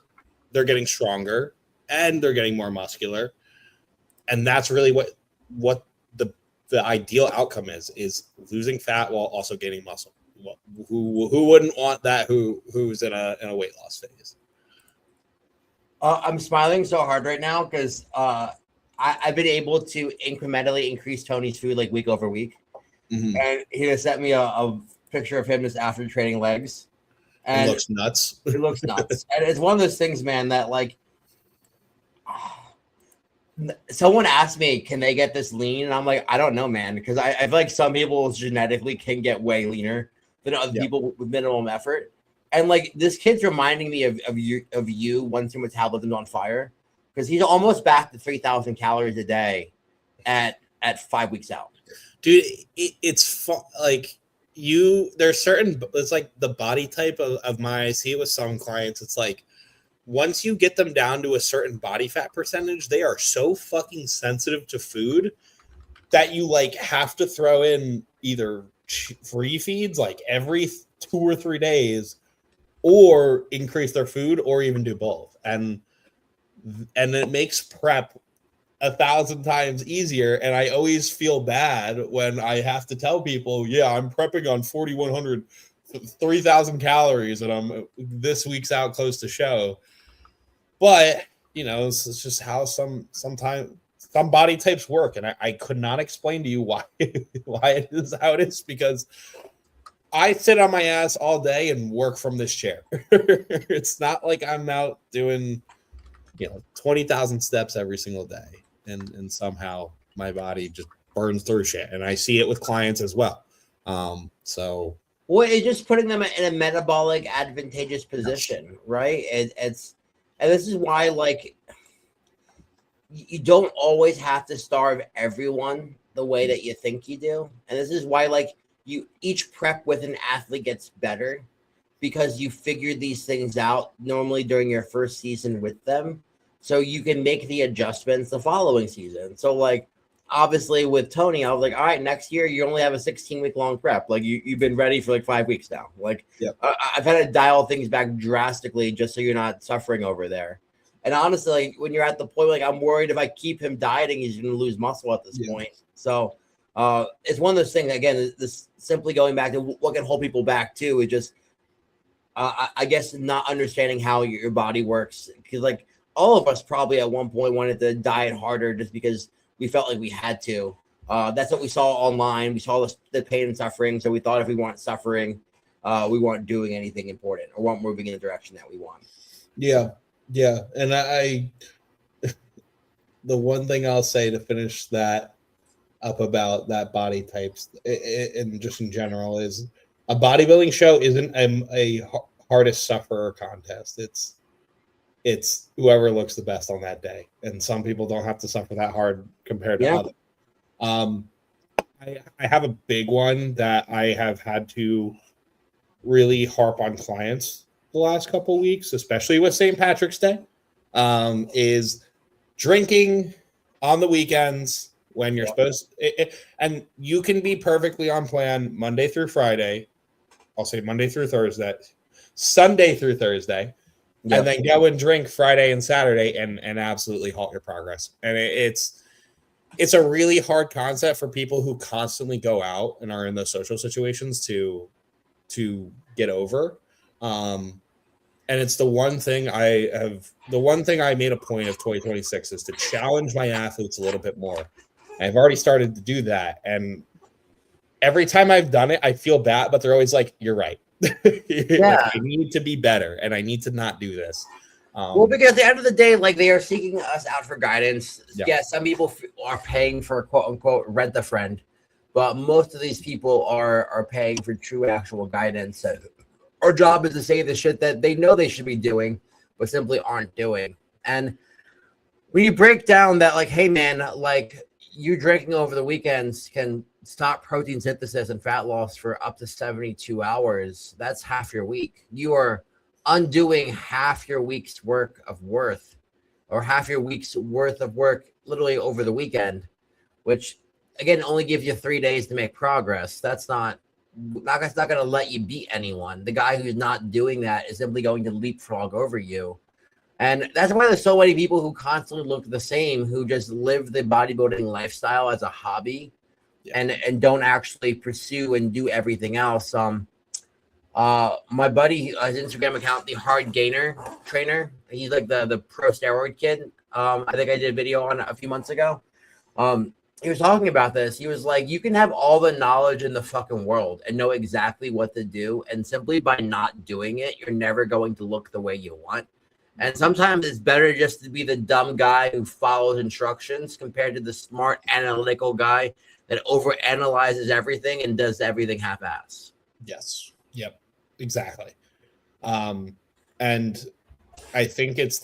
they're getting stronger and they're getting more muscular. And that's really what the ideal outcome is losing fat while also gaining muscle. Well, who wouldn't want that? Who's in a weight loss phase? I'm smiling so hard right now because I've been able to incrementally increase Tony's food like week over week, and he just sent me a picture of him just after training legs, and it looks nuts. It looks nuts, and it's one of those things, man, that like. Someone asked me, can they get this lean? And I'm like, I don't know, man, because I feel like some people genetically can get way leaner than other people with minimum effort. And like this kid's reminding me of you once your metabolism's on fire, because he's almost back to 3,000 calories a day at 5 weeks out. Dude, it's fun. Like there's certain, it's like the body type of mine. I see it with some clients. It's like, once you get them down to a certain body fat percentage, they are so fucking sensitive to food that you like have to throw in either free feeds like every 2 or 3 days, or increase their food, or even do both. And it makes prep 1,000 times easier. And I always feel bad when I have to tell people, yeah, I'm prepping on 4,100, 3,000 calories, and I'm this week's out close to show. But, you know, it's just how sometimes some body types work. And I could not explain to you why it is how it is, because I sit on my ass all day and work from this chair. It's not like I'm out doing, 20,000 steps every single day. And somehow my body just burns through shit. And I see it with clients as well. Well, it's just putting them in a metabolic advantageous position, right? And this is why, like, you don't always have to starve everyone the way that you think you do. And this is why, like, each prep with an athlete gets better because you figure these things out normally during your first season with them. So you can make the adjustments the following season. So, like, obviously with Tony, I was like, all right, next year you only have a 16-week long prep. Like you've been ready for like 5 weeks now. Like I've had to dial things back drastically just so you're not suffering over there. And honestly, like, when you're at the point, like I'm worried if I keep him dieting, he's going to lose muscle at this point. So it's one of those things, again, this simply going back to what can hold people back too, is just, I guess, not understanding how your body works. Because like all of us probably at one point wanted to diet harder just because we felt like we had to. That's what we saw online. We saw the pain and suffering. So we thought if we weren't suffering, we weren't doing anything important or weren't moving in the direction that we want. Yeah. Yeah. And I the one thing I'll say to finish that up about that body types and just in general is a bodybuilding show isn't a hardest sufferer contest. It's whoever looks the best on that day. And some people don't have to suffer that hard compared to others. I have a big one that I have had to really harp on clients the last couple of weeks, especially with St. Patrick's Day, is drinking on the weekends when you're supposed to, and you can be perfectly on plan Monday through Friday. I'll say Monday through Thursday, Sunday through Thursday. And then go and drink Friday and Saturday and absolutely halt your progress. And it's a really hard concept for people who constantly go out and are in those social situations to get over. And it's the one thing I made a point of 2026 is to challenge my athletes a little bit more. I've already started to do that. And every time I've done it, I feel bad, but they're always like, you're right. Yeah. Like, I need to be better and I need to not do this. Well, because at the end of the day, like, they are seeking us out for guidance. Yeah. Some people are paying for quote unquote rent a friend, but most of these people are paying for true actual guidance. Our job is to say the shit that they know they should be doing, but simply aren't doing. And when you break down that, like, hey man, like, you drinking over the weekends can stop protein synthesis and fat loss for up to 72 hours. That's half your week. You are undoing half your week's work of worth, or half your week's worth of work literally over the weekend, which again only gives you 3 days to make progress. That's not going to let you beat anyone. The guy who's not doing that is simply going to leapfrog over you. And that's why there's so many people who constantly look the same, who just live the bodybuilding lifestyle as a hobby, and don't actually pursue and do everything else. My buddy, his Instagram account, the Hard Gainer Trainer, he's like the pro steroid kid. I think I did a video on it a few months ago. He was talking about this. He was like, you can have all the knowledge in the fucking world and know exactly what to do, and simply by not doing it, you're never going to look the way you want. And sometimes it's better just to be the dumb guy who follows instructions compared to the smart analytical guy that overanalyzes everything and does everything half-ass. Yes. Yep. Exactly. And I think it's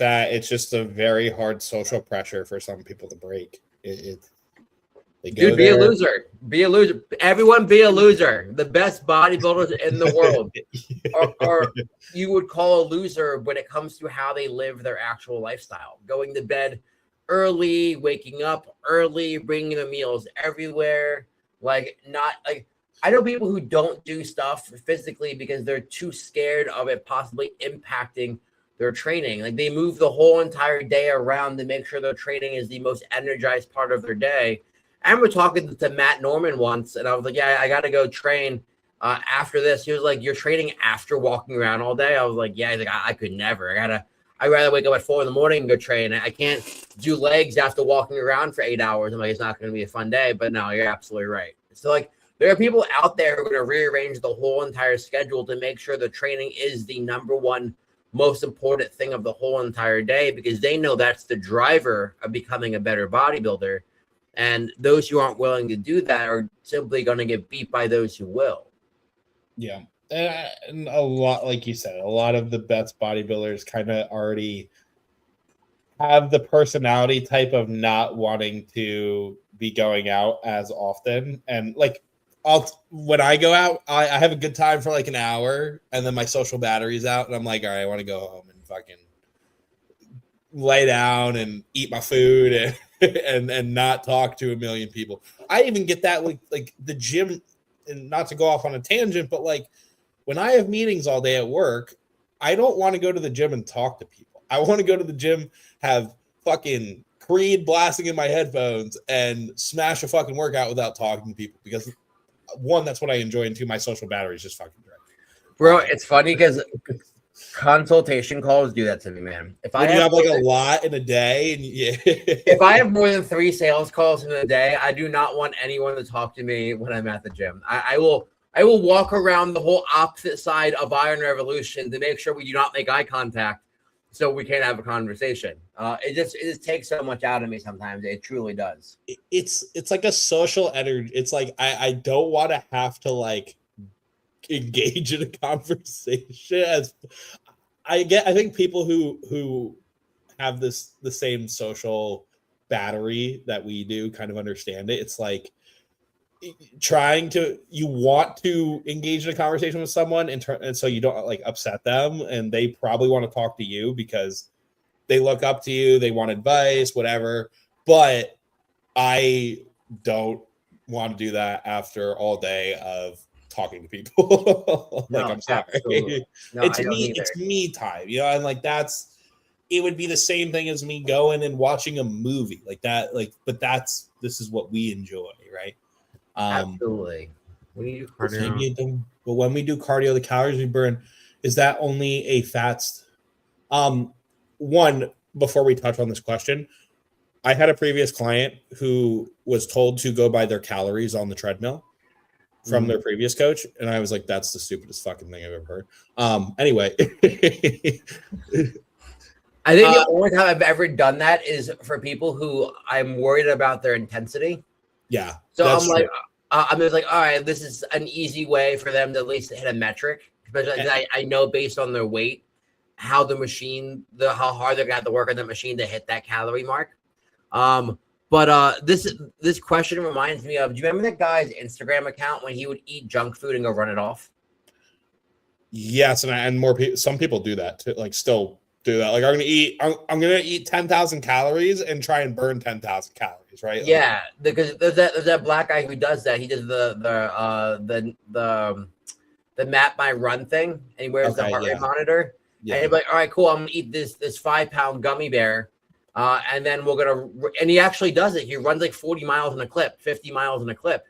just a very hard social pressure for some people to break. Dude, be a loser. Be a loser. Everyone be a loser. The best bodybuilders in the world are you would call a loser when it comes to how they live their actual lifestyle. Going to bed early, waking up early, bringing the meals everywhere. Like, not like, I know people who don't do stuff physically because they're too scared of it possibly impacting their training. Like, they move the whole entire day around to make sure their training is the most energized part of their day. I remember talking to Matt Norman once, and I was like, yeah, I got to go train after this. He was like, you're training after walking around all day? I was like, yeah. He's like, I could never. I'd rather wake up at 4 a.m. and go train. I can't do legs after walking around for 8 hours. I'm like, it's not going to be a fun day. But no, you're absolutely right. So, like, there are people out there who are going to rearrange the whole entire schedule to make sure the training is the number one most important thing of the whole entire day, because they know that's the driver of becoming a better bodybuilder. And those who aren't willing to do that are simply going to get beat by those who will. Yeah. And a lot, like you said, a lot of the best bodybuilders kind of already have the personality type of not wanting to be going out as often. And like, when I go out, I have a good time for like an hour, and then my social battery's out, and I'm like, all right, I want to go home and fucking lay down and eat my food and not talk to a million people. I even get that with like the gym, and not to go off on a tangent, but like when I have meetings all day at work, I don't want to go to the gym and talk to people. I want to go to the gym, have fucking Creed blasting in my headphones, and smash a fucking workout without talking to people, because one, that's what I enjoy, and two, my social battery is just fucking drained. Bro, it's funny because consultation calls do that to me, man. If I have like a lot in a day, and if I have more than 3 sales calls in a day, I do not want anyone to talk to me when I'm at the gym. I will walk around the whole opposite side of Iron Revolution to make sure we do not make eye contact, so we can't have a conversation. It just takes so much out of me sometimes. It truly does. It's like a social energy. It's like I don't want to have to like engage in a conversation. As I think people who have the same social battery that we do kind of understand it. It's like you want to engage in a conversation with someone and so you don't like upset them, and they probably want to talk to you because they look up to you, they want advice, whatever. But I don't want to do that after all day of talking to people. Like, no, I'm sorry. No, it's me time, you know, and like that's it would be the same thing as me going and watching a movie like that. Like, but this is what we enjoy, right? Absolutely. We do cardio. But when we do cardio, the calories we burn, is that only a fats? One, before we touch on this question, I had a previous client who was told to go by their calories on the treadmill from their previous coach, and I was like, "That's the stupidest fucking thing I've ever heard." Anyway, I think the only time I've ever done that is for people who I'm worried about their intensity. Yeah. So I'm like, I'm just like, all right, this is an easy way for them to at least hit a metric. Especially I know based on their weight, how the machine, how hard they're gonna have to work on the machine to hit that calorie mark. But this question reminds me of, do you remember that guy's Instagram account when he would eat junk food and go run it off? Yes, and more people. Some people do that too. Like, still do that. Like, I'm gonna eat 10,000 calories and try and burn 10,000 calories, right? Like, Yeah, because there's that black guy who does that. He does the map my run thing, and he wears the heart rate monitor. Yeah. And he's like, all right, cool. I'm gonna eat this 5-pound gummy bear. And then and he actually does it. He runs like 40 miles in a clip, 50 miles in a clip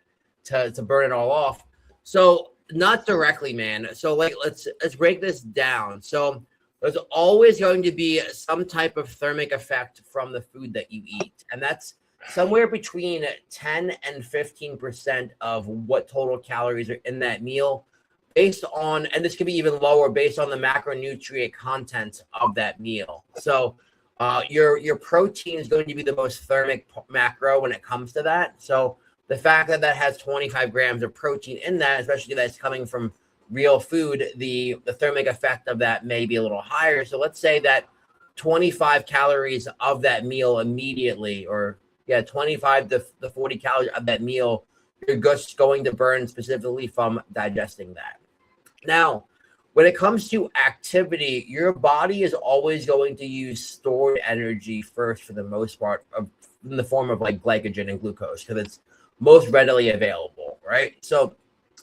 to burn it all off. So not directly, man. So like, let's break this down. So there's always going to be some type of thermic effect from the food that you eat. And that's somewhere between 10 and 15% of what total calories are in that meal based on, and this could be even lower based on the macronutrient content of that meal. So your protein is going to be the most thermic macro when it comes to that. So the fact that that has 25 grams of protein in that, especially that's coming from real food, the thermic effect of that may be a little higher. So let's say that 25 calories of that meal immediately, or 25 to 40 calories of that meal, you're just going to burn specifically from digesting that. Now, when it comes to activity, your body is always going to use stored energy first for the most part in the form of like glycogen and glucose because it's most readily available, right? So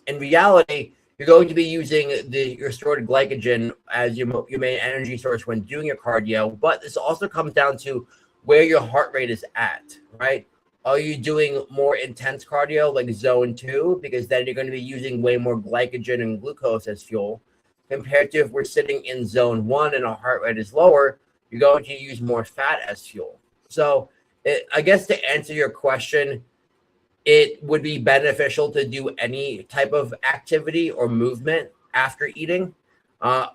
in reality, you're going to be using your stored glycogen as your main energy source when doing your cardio, but this also comes down to where your heart rate is at, right? Are you doing more intense cardio like zone 2? Because then you're going to be using way more glycogen and glucose as fuel. Compared to if we're sitting in zone 1 and our heart rate is lower, you're going to use more fat as fuel. So I guess to answer your question, it would be beneficial to do any type of activity or movement after eating.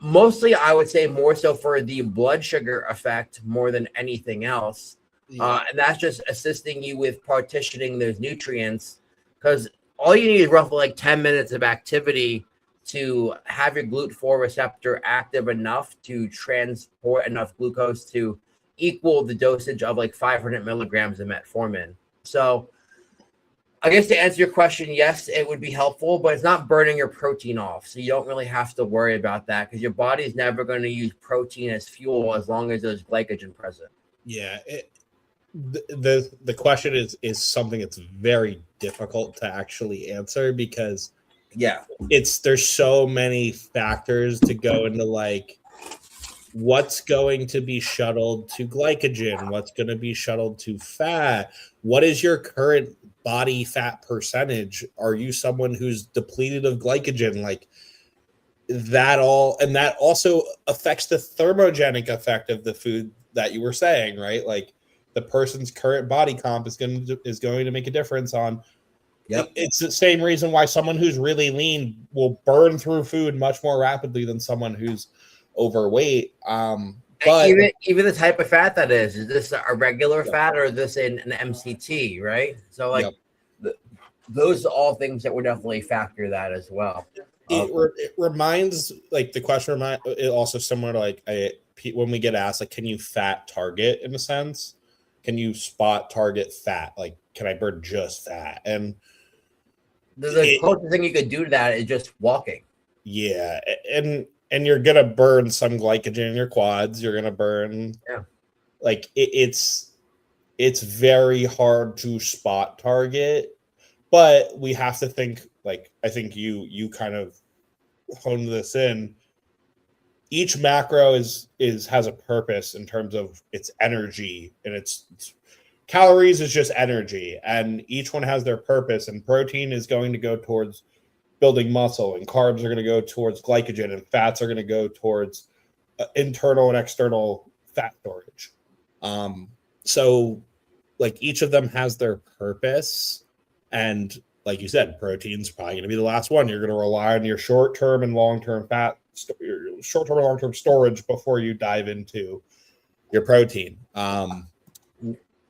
Mostly, I would say more so for the blood sugar effect more than anything else. And that's just assisting you with partitioning those nutrients because all you need is roughly like 10 minutes of activity to have your GLUT4 receptor active enough to transport enough glucose to equal the dosage of like 500 milligrams of metformin. So I guess to answer your question, yes, it would be helpful, but it's not burning your protein off. So you don't really have to worry about that because your body is never going to use protein as fuel as long as there's glycogen present. Yeah. The question is something that's very difficult to actually answer because there's so many factors to go into like what's going to be shuttled to glycogen, what's going to be shuttled to fat, what is your current body fat percentage, are you someone who's depleted of glycogen, like that all, and that also affects the thermogenic effect of the food that you were saying, right? Like the person's current body comp is going to make a difference on. Yep. It's the same reason why someone who's really lean will burn through food much more rapidly than someone who's overweight. But even the type of fat that is this a regular fat or is this an MCT, right? So like those are all things that would definitely factor that as well. It reminds, like the question it also similar to like when we get asked like, can you fat target in a sense? Can you spot target fat? Like, can I burn just fat? And the closest thing you could do to that is just walking. Yeah, and you're gonna burn some glycogen in your quads. You're gonna burn, like it's very hard to spot target, but we have to think like I think you kind of honed this in. each macro has a purpose in terms of its energy, and its calories is just energy, and each one has their purpose. And protein is going to go towards building muscle, and carbs are going to go towards glycogen, and fats are going to go towards internal and external fat storage. So like each of them has their purpose, and like you said, protein's probably going to be the last one. You're going to rely on your short-term and long-term fat, your short-term and long-term storage before you dive into your protein.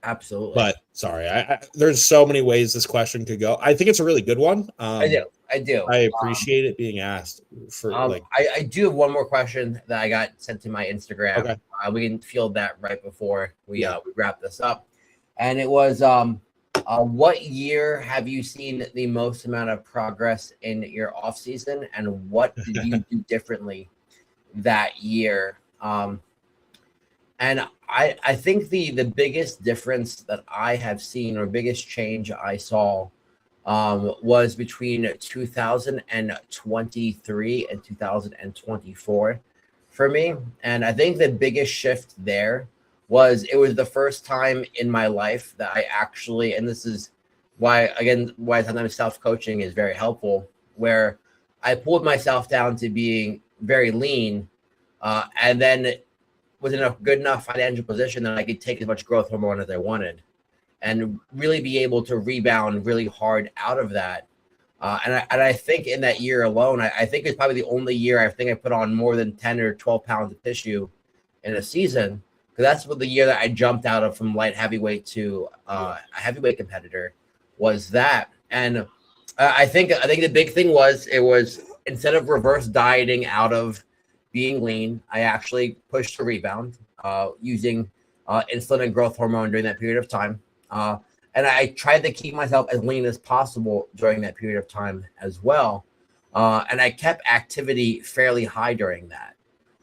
Absolutely. But sorry, there's so many ways this question could go. I think it's a really good one. I do. I appreciate it being asked. I do have one more question that I got sent to my Instagram. Okay. We can field that right before we wrap this up. And it was, what year have you seen the most amount of progress in your off season, and what did you do differently that year? And I think the biggest difference that I have seen, or biggest change I saw, was between 2023 and 2024 for me. And I think the biggest shift there was it was the first time in my life that I actually, and this is why sometimes self-coaching is very helpful, where I pulled myself down to being very lean, and then was in a good enough financial position that I could take as much growth hormone as I wanted, and really be able to rebound really hard out of that. And I think in that year alone, I think it's probably the only year I think I put on more than 10 or 12 pounds of tissue in a season, because that's what the year that I jumped out of from light heavyweight to a heavyweight competitor was that. And I think the big thing was, it was, instead of reverse dieting out of being lean, I actually pushed to rebound using insulin and growth hormone during that period of time. And I tried to keep myself as lean as possible during that period of time as well. And I kept activity fairly high during that.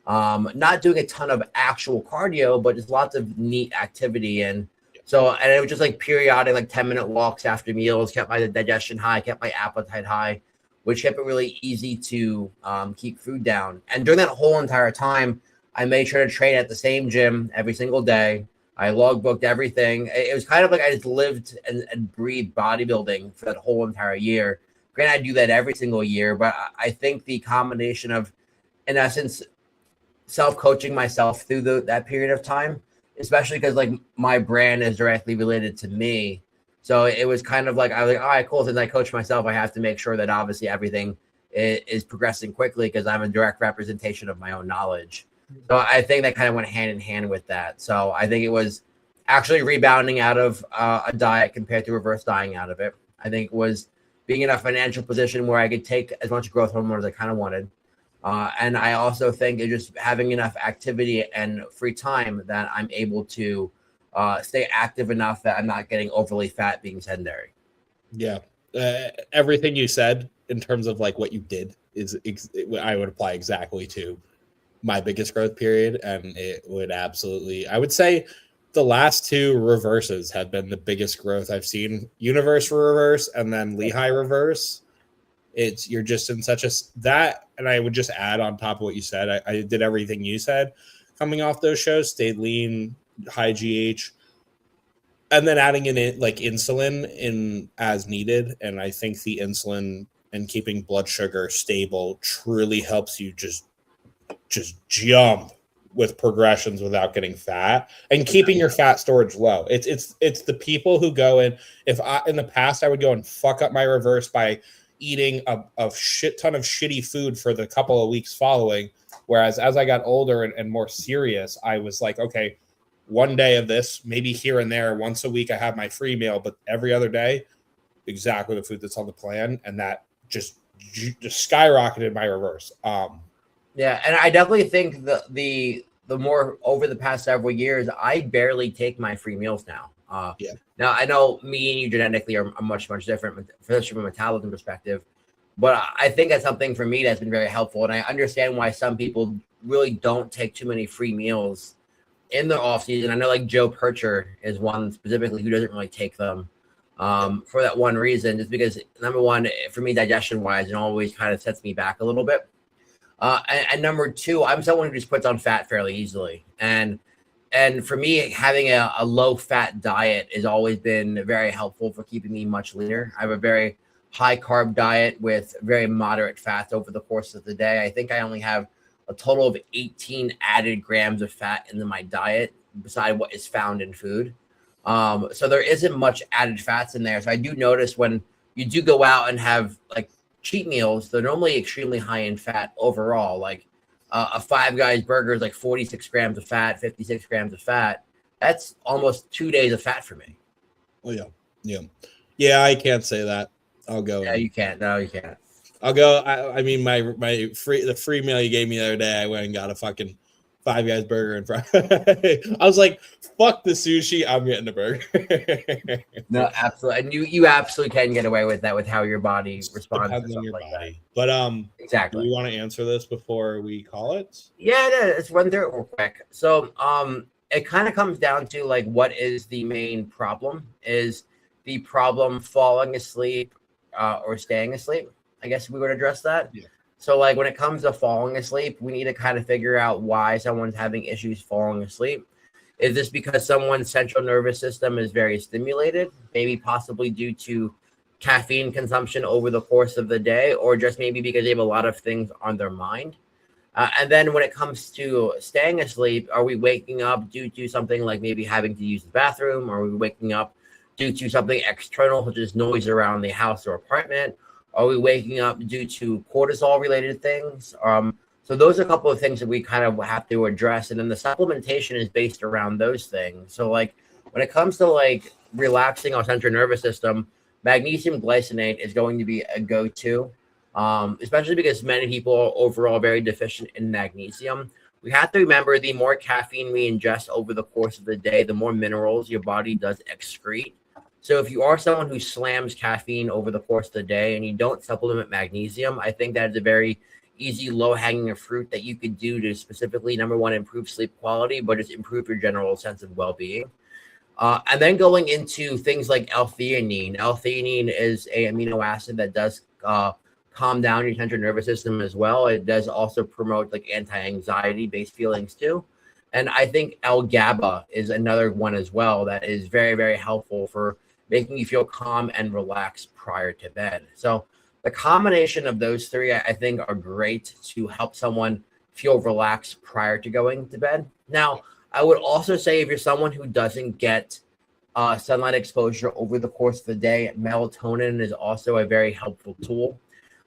Not doing a ton of actual cardio, but just lots of neat activity. And it was just like periodic, like 10-minute walks after meals, kept my digestion high, kept my appetite high, which kept it really easy to keep food down. And during that whole entire time, I made sure to train at the same gym every single day. I logbooked everything. It was kind of like I just lived and breathed bodybuilding for that whole entire year. Granted, I do that every single year, but I think the combination of, in essence, self-coaching myself through that period of time, especially because like my brand is directly related to me. So it was kind of like, I was like, all right, cool. Since I coach myself, I have to make sure that obviously everything is progressing quickly, because I'm a direct representation of my own knowledge. So I think that kind of went hand in hand with that. So I think it was actually rebounding out of a diet compared to reverse dieting out of it. I think it was being in a financial position where I could take as much growth hormone as I kind of wanted. And I also think it just having enough activity and free time that I'm able to stay active enough that I'm not getting overly fat being sedentary. Yeah. Everything you said in terms of like what you did I would apply exactly to my biggest growth period. And it would absolutely, I would say the last two reverses have been the biggest growth I've seen. Universe reverse and then Lehigh reverse. You're just in such that, and I would just add on top of what you said, I did everything you said coming off those shows, stayed lean, high GH, and then adding in like insulin in as needed. And I think the insulin and keeping blood sugar stable truly helps you just jump with progressions without getting fat and keeping your fat storage low. It's the people who go in. In the past, I would go and fuck up my reverse by eating a shit ton of shitty food for the couple of weeks following. Whereas as I got older and more serious, I was like, okay, one day of this, maybe here and there, once a week I have my free meal, but every other day, exactly the food that's on the plan. And that just skyrocketed my reverse. Yeah, and I definitely think the more over the past several years, I barely take my free meals now. Now I know me and you genetically are much different, especially from a metabolism perspective, but I think that's something for me that's been very helpful. And I understand why some people really don't take too many free meals in the off season. I know like Joe Percher is one specifically who doesn't really take them for that one reason, just because number one, for me, digestion wise, it always kind of sets me back a little bit. And number two, I'm someone who just puts on fat fairly easily. And for me, having a low fat diet has always been very helpful for keeping me much leaner. I have a very high carb diet with very moderate fats over the course of the day. I think I only have a total of 18 added grams of fat into my diet beside what is found in food. So there isn't much added fats in there. So I do notice when you do go out and have like cheat meals, they're normally extremely high in fat overall. Like a Five Guys burger is like 46 grams of fat, 56 grams of fat. That's almost 2 days of fat for me. Oh yeah. I can't say that. I'll go. Yeah, you can't. No, you can't. I'll go. I mean, the free meal you gave me the other day, I went and got a fucking Five Guys burger and fries. I was like, fuck the sushi. I'm getting a burger. No, absolutely. And you absolutely can get away with that with how your body responds to stuff like body. That. But exactly. Do you want to answer this before we call it? Yeah, let's run through it real quick. So it kind of comes down to like what is the main problem? Is the problem falling asleep or staying asleep? I guess we would address that. Yeah. So like when it comes to falling asleep, we need to kind of figure out why someone's having issues falling asleep. Is this because someone's central nervous system is very stimulated, maybe possibly due to caffeine consumption over the course of the day, or just maybe because they have a lot of things on their mind? And then when it comes to staying asleep, are we waking up due to something like maybe having to use the bathroom? Or are we waking up due to something external, such as noise around the house or apartment? Are we waking up due to cortisol-related things? So those are a couple of things that we kind of have to address. And then the supplementation is based around those things. So like when it comes to like relaxing our central nervous system, magnesium glycinate is going to be a go-to, especially because many people are overall very deficient in magnesium. We have to remember the more caffeine we ingest over the course of the day, the more minerals your body does excrete. So if you are someone who slams caffeine over the course of the day and you don't supplement magnesium, I think that is a very easy, low-hanging fruit that you could do to specifically, number one, improve sleep quality, but just improve your general sense of well-being. And then going into things like L-theanine. L-theanine is an amino acid that does calm down your central nervous system as well. It does also promote like anti-anxiety based feelings too. And I think L-GABA is another one as well that is very, very helpful for making you feel calm and relaxed prior to bed. So the combination of those three, I think, are great to help someone feel relaxed prior to going to bed. Now, I would also say if you're someone who doesn't get sunlight exposure over the course of the day, melatonin is also a very helpful tool.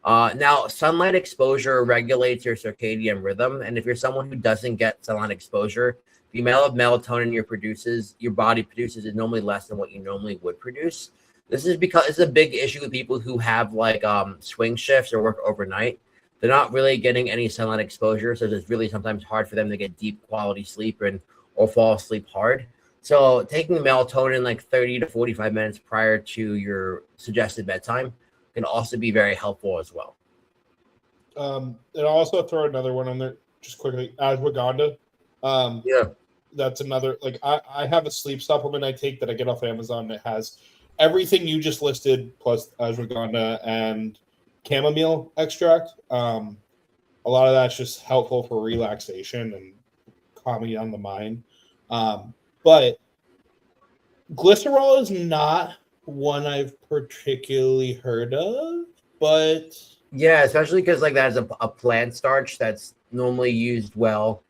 Now, sunlight exposure regulates your circadian rhythm. And if you're someone who doesn't get sunlight exposure, the amount of melatonin your body produces is normally less than what you normally would produce. This is because it's a big issue with people who have like swing shifts or work overnight. They're not really getting any sunlight exposure, so it's really sometimes hard for them to get deep quality sleep or fall asleep hard. So taking melatonin like 30 to 45 minutes prior to your suggested bedtime can also be very helpful as well. And I'll also throw another one on there just quickly, ashwagandha. Yeah. That's another, like I have a sleep supplement I take that I get off Amazon that has everything you just listed plus ashwagandha and chamomile extract. A lot of that's just helpful for relaxation and calming down the mind. But glycerol is not one I've particularly heard of, but yeah, especially because like that is a plant starch that's normally used well.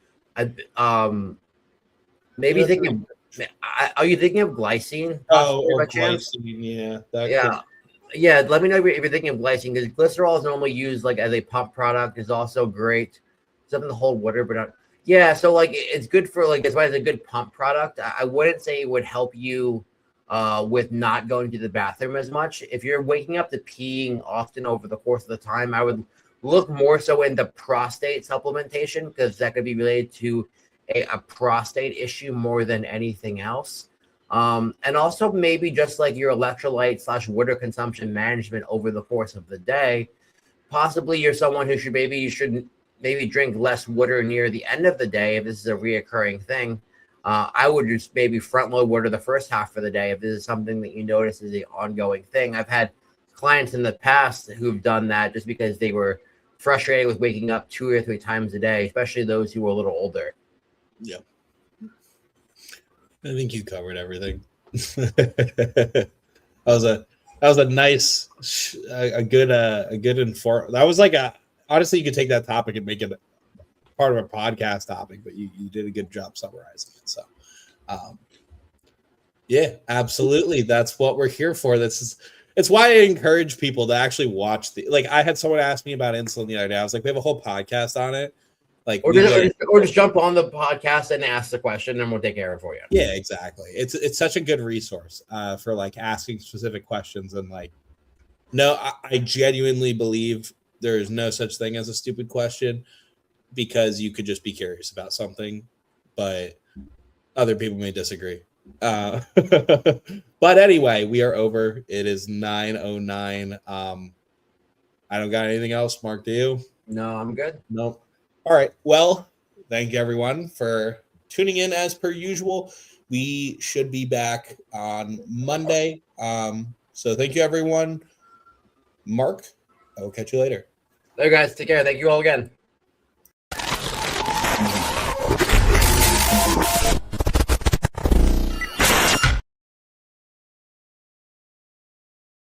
Maybe thinking. Are you thinking of glycine? Or glycine, yeah. Yeah, let me know if you're thinking of glycine, because glycerol is normally used like as a pump product. It's also great. Something to hold water, but not. Yeah, so like it's good for like, that's why it's a good pump product. I wouldn't say it would help you with not going to the bathroom as much. If you're waking up to peeing often over the course of the time, I would look more so into prostate supplementation, because that could be related to a prostate issue more than anything else. And also maybe just like your electrolyte / water consumption management over the course of the day. Possibly you're someone who should drink less water near the end of the day if this is a reoccurring thing. I would just maybe front load water the first half of the day if this is something that you notice is an ongoing thing. I've had clients in the past who've done that just because they were frustrated with waking up 2 or 3 times a day, especially those who are a little older. Yeah. I think you covered everything. That was a nice, a good inform. That was like honestly, you could take that topic and make it part of a podcast topic, but you did a good job summarizing it. So, yeah, absolutely. That's what we're here for. It's why I encourage people to actually watch I had someone ask me about insulin the other day. I was like, we have a whole podcast on it. Or just jump on the podcast and ask the question, and we'll take care of it for you. Yeah, exactly. It's such a good resource for like asking specific questions, and like, no, I genuinely believe there is no such thing as a stupid question, because you could just be curious about something, but other people may disagree. But anyway, we are over. It is 9:09. I don't got anything else. Mark, do you? No, I'm good. Nope. All right. Well, thank you everyone for tuning in as per usual. We should be back on Monday. So thank you everyone. Mark, I will catch you later. There, guys. Take care. Thank you all again.